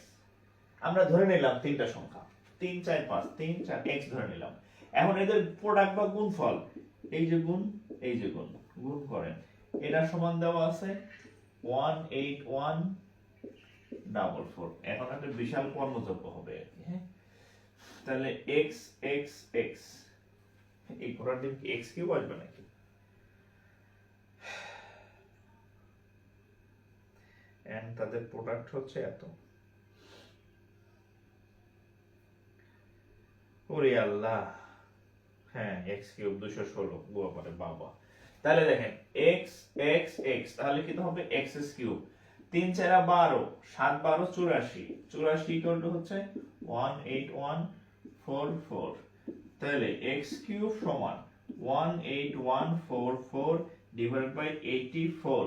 আমরা ধরে নিলাম তিনটা সংখ্যা 3 4 5, 3 4 x ধরে নিলাম। এখন এদের প্রোডাক্ট বা গুণফল, এই যে গুণ, এই যে গুণ, গুণ করেন, এটা সমান দেওয়া আছে 18144। এখন একটা বিশাল কর্মযোগ্য হবে আর কি। হ্যাঁ, তাহলে x x x, এই ঘোড়ার ডিম কি x কিউব আসবে নাকি? এন্ড তাদের প্রোডাক্ট হচ্ছে এত। ওরে আল্লাহ, হ্যাঁ x কিউব 216 বাবারে বাবা। তাহলে দেখেন x x x, তাহলে কি হবে x কিউব, 3 4 12, 7 12 84, 84 ইকুয়াল টু হচ্ছে 18144। তাহলে x কিউব সমান 18144 ডিভাইডেড বাই 84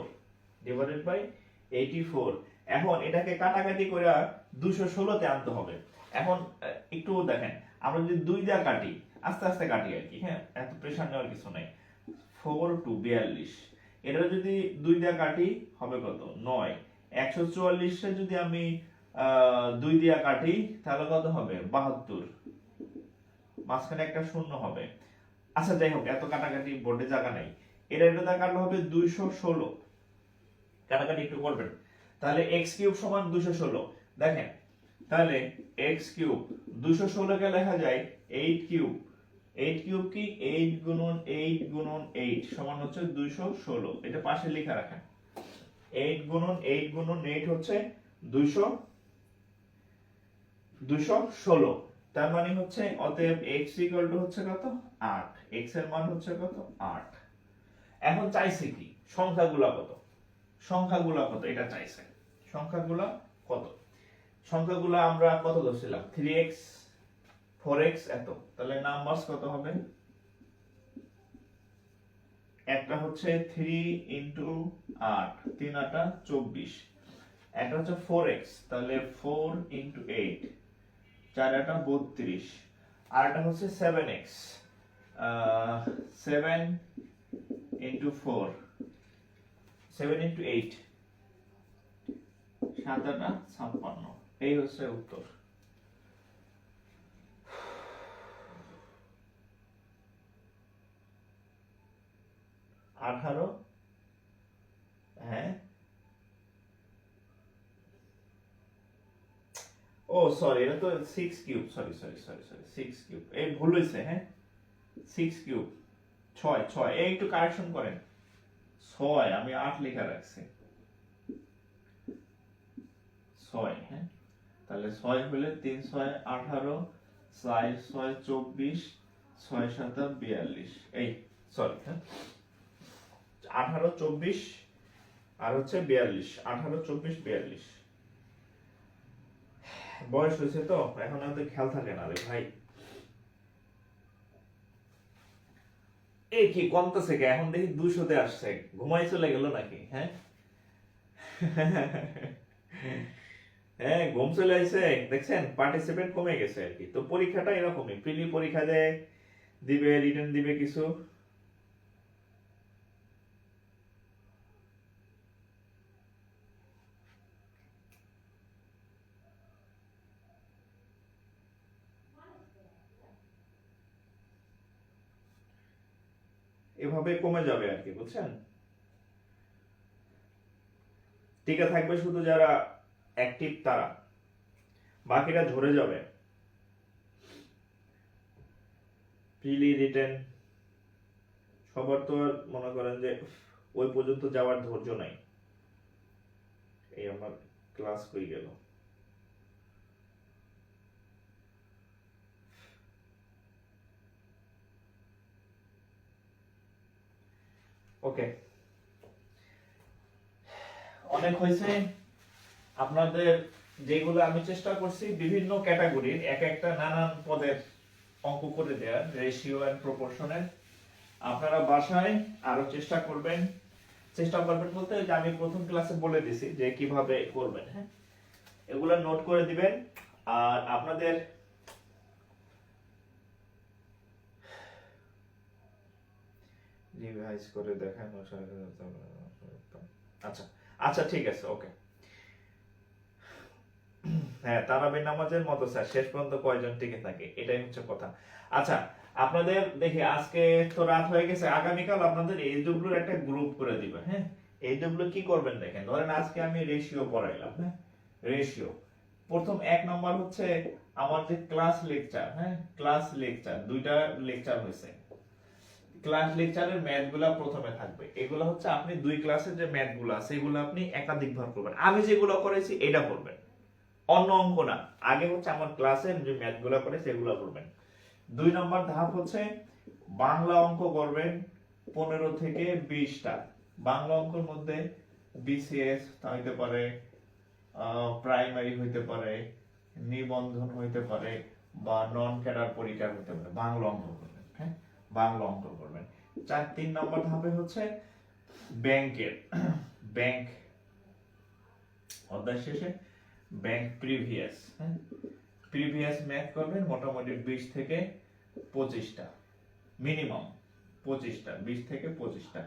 ডিভাইডেড বাই 84। এখন এটাকে কাটাকাটি করে 216 তে আনতে হবে। এখন একটু দেখেন, আমরা যদি 2 দিয়ে কাটি, আস্তে আস্তে কাটি আর কি, হ্যাঁ, এত প্রেসার নেওয়ার কিছু নাই। 4 টু 42, এটা যদি 2 দিয়ে কাটি হবে কত? 9। 144 এ যদি আমি 2 দিয়ে কাটি তাহলে কত হবে? 72। মাঝখানে একটা শূন্য হবে। আচ্ছা যাই হোক, এত কাটাকাটি বোর্ডে জায়গা নাই। এটা দিয়ে কাটলে হবে 216। কাটাকাটি একটু করবেন। তাহলে x কিউব সমান 216। দেখেন, তাহলে x কিউব 216 কে লেখা যায় 8 কিউব। 8 কিউব কি? 8 গুণন 8 গুণন 8 সমান হচ্ছে 216। এটা পাশে লেখা রাখেন। 8 গুণন 8 গুণন 8 হচ্ছে 216। তার মানে হচ্ছে অতএব x ইকুয়াল টু হচ্ছে কত? 8। x এর মান হচ্ছে কত? 8। এখন চাইছে কি? সংখ্যাগুলা কত? সংখ্যাগুলা কত এটা চাইছে। সংখ্যাগুলা কত? সংখ্যাগুলা আমরা কত ধরছিলাম? 3x 4x এত। তাহলে নাম্বারস কত হবে? একটা হচ্ছে 3 ইনটু 8, 3 8 24। একটা হচ্ছে 4x, তাহলে 4 ইনটু 8, 4 8 32। আর একটা হচ্ছে 7x, 7 ইনটু 4, 7 ইনটু 8, 7 8 56। এই হচ্ছে উত্তর। আঠারো, হ্যাঁ, ও সরি, এটা তো 6 cube, sorry sorry sorry sorry 6 cube, এই ভুল হয়েছে। হ্যাঁ, 6 কিউব 6 6, এই একটু কারেকশন করেন। 6, আমি 8 লেখা রাখছি। 6, হ্যাঁ, তাহলে 6 হলে 3 6 18, 4 6 24, 6 7 42। এই সরি, হ্যাঁ, 18 24 আর হচ্ছে 42, 18 24 42। বয়স হয়েছে তো, এখন আর তো খেয়াল থাকে না রে ভাই। এই কি কমতেছে কে? এখন দেখি 200 তে আসছে। ঘুমাই চলে গেল নাকি? হ্যাঁ, হ্যাঁ, ঘুম চলে আসছে। দেখছেন, পার্টিসিপেন্ট কমে গেছে আর কি। তো পরীক্ষাটা এরকমই, প্রিলি পরীক্ষা দেয়, দিবে, রিটেন দিবে কিছু। এভাবে কমে যাবে আর কি, বুঝছেন? টিকে থাকবে শুধু যারা অ্যাক্টিভ তারা, বাকিরা ঝরে যাবে। প্রিলি রিটেন সবার তো আর মনে করেন যে ওই পর্যন্ত যাওয়ার ধৈর্য নাই। এই আমার ক্লাস হয়ে গেল। ওকে, অনেক হয়েছে। আপনাদের যেগুলো আমি চেষ্টা করছি বিভিন্ন ক্যাটাগরির এক একটা নানান পদের অঙ্ক করে দেওয়ার, রেশিও এন্ড প্রপোর্শনের। আপনারা বাসায় আরো চেষ্টা করবেন বলতে যে আমি প্রথম ক্লাসে বলে দিছি যে কিভাবে করবেন। হ্যাঁ, এগুলো নোট করে দিবেন। আর আপনাদের রিভাইজ করে দেখেন। আচ্ছা আচ্ছা ঠিক আছে, ওকে। হ্যাঁ, তারাবি নামাজের মতো স্যার শেষ পর্যন্ত কয়জন টিকে থাকে, এটাই হচ্ছে কথা। আচ্ছা, আপনাদের দেখি আজকে তো রাত হয়ে গেছে, আগামীকাল আপনাদের এইচডব্লিউ একটা গ্রুপ করে দিবে। হ্যাঁ, এইচডব্লিউ কি করবেন দেখেন, ধরেন আজকে আমি রেশিও পড়াইলাম। হ্যাঁ, রেশিও প্রথম এক নম্বর হচ্ছে আমার যে ক্লাস লেকচার। হ্যাঁ, ক্লাস লেকচার দুইটা লেকচার হয়েছে। ক্লাস লেকচারের ম্যাথ গুলা প্রথমে থাকবে। এগুলো হচ্ছে আপনি দুই ক্লাসের যে ম্যাথ গুলো আছে এগুলো আপনি একাধিকবার করবেন। আমি যেগুলো করেছি এটা করবেন, অন্য অঙ্ক না। আগে হচ্ছে আমার ক্লাসের যে ম্যাথ গুলো করে সেগুলো করবেন। 2 নম্বর ধাপ হচ্ছে বাংলা অঙ্ক করবেন 15 থেকে 20টা। বাংলা অঙ্কের মধ্যে বিসিএস হইতে পারে, প্রাইমারি হইতে পারে, নিবন্ধন হইতে পারে, বা নন ক্যাডার পরীক্ষা হইতে পারে। বাংলা অঙ্ক করবেন। হ্যাঁ, বাংলা অঙ্ক করবেন। 3 নম্বর ধাপে হচ্ছে ব্যাংকের ব্যাংক অধ্যায় শেষে ব্যাংক প্রিভিয়াস। হ্যাঁ, প্রিভিয়াস ম্যাথ করবেন মোটামুটি 20 থেকে 25টা, মিনিমাম 25টা, 20 থেকে 25টা।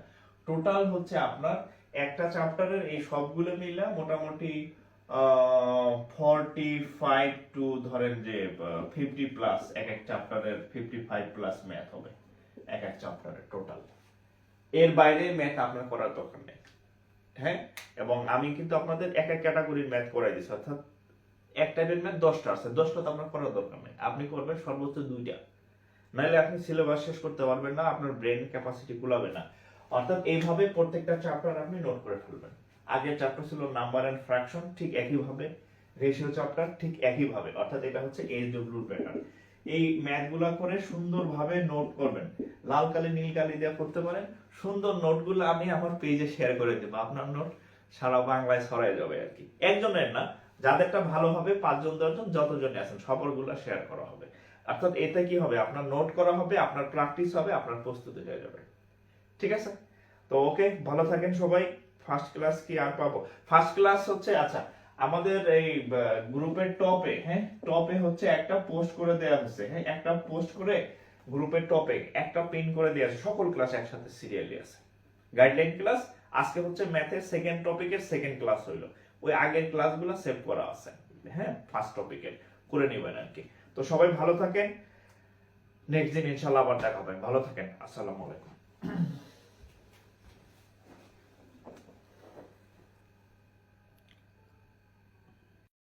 টোটাল হচ্ছে আপনার একটা চ্যাপ্টারের এই সবগুলো মিলে মোটামুটি 45 টু ধরেন যে 50 প্লাস, এক এক চ্যাপ্টারের 55 প্লাস ম্যাথ হবে এক এক চ্যাপ্টারের টোটাল। এর বাইরে ম্যাথ আপনার করার দরকার নেই। হ্যাঁ, এবং আমি কিন্তু আপনাদের এক এক ক্যাটাগরির ম্যাথ করাই দিচ্ছি, অর্থাৎ এক টাইপের ম্যাথ 10টা আছে, 10টা তো আপনার করার দরকার নেই। আপনি করবেন সর্বোচ্চ 2টা, নাহলে আপনি সিলেবাস শেষ করতে পারবেন না, আপনার ব্রেন ক্যাপাসিটি কুলাবে না। অর্থাৎ এইভাবে প্রত্যেকটা চ্যাপ্টার আপনি নোট করে ফেলবেন। আগের চ্যাপ্টার ছিল নাম্বার এন্ড ফ্র্যাকশন, ঠিক একইভাবে রেশিও চ্যাপ্টার ঠিক একইভাবে, অর্থাৎ এটা হচ্ছে এইচডব্লিউ প্যাটার্ন। এই ম্যাথগুলো করে সুন্দরভাবে নোট করবেন, লাল কালি নীল কালি দিয়ে করতে পারেন। সুন্দর নোটগুলো আমি আমার পেজে শেয়ার করে দেবো, আপনার নোট সারা বাংলায় ছড়াই যাবে আর কি। একজনের না, যাদেরটা ভালো হবে 5 জন 10 জন যতজনই আছেন সবরগুলো শেয়ার করা হবে। অর্থাৎ এতে কি হবে, আপনার নোট করা হবে, আপনার প্র্যাকটিস হবে, আপনার প্রস্তুতি হয়ে যাবে। ঠিক আছে, তো ওকে, ভালো থাকেন সবাই। ফার্স্ট ক্লাস কি আর পাবো? ফার্স্ট ক্লাস হচ্ছে, আচ্ছা আমাদের এই গ্রুপের টপে, হ্যাঁ টপে হচ্ছে একটা পোস্ট করে দেওয়া হচ্ছে। হ্যাঁ, একটা পোস্ট করে গ্রুপের টপে একটা পিন করে দেওয়া আছে, সকল ক্লাস একসাথে সিরিয়ালি আছে। গাইডলাইন ক্লাস আজকে হচ্ছে ম্যাথের সেকেন্ড টপিকের সেকেন্ড ক্লাস হইলো, ওই আগের ক্লাসগুলো সেভ করা আছে। হ্যাঁ, ফার্স্ট টপিকের করে নেবেন আর কি। তো সবাই ভালো থাকেন, নেক্সট দিন ইনশাআল্লাহ আবার দেখা হবে। ভালো থাকেন, আসসালামু আলাইকুম।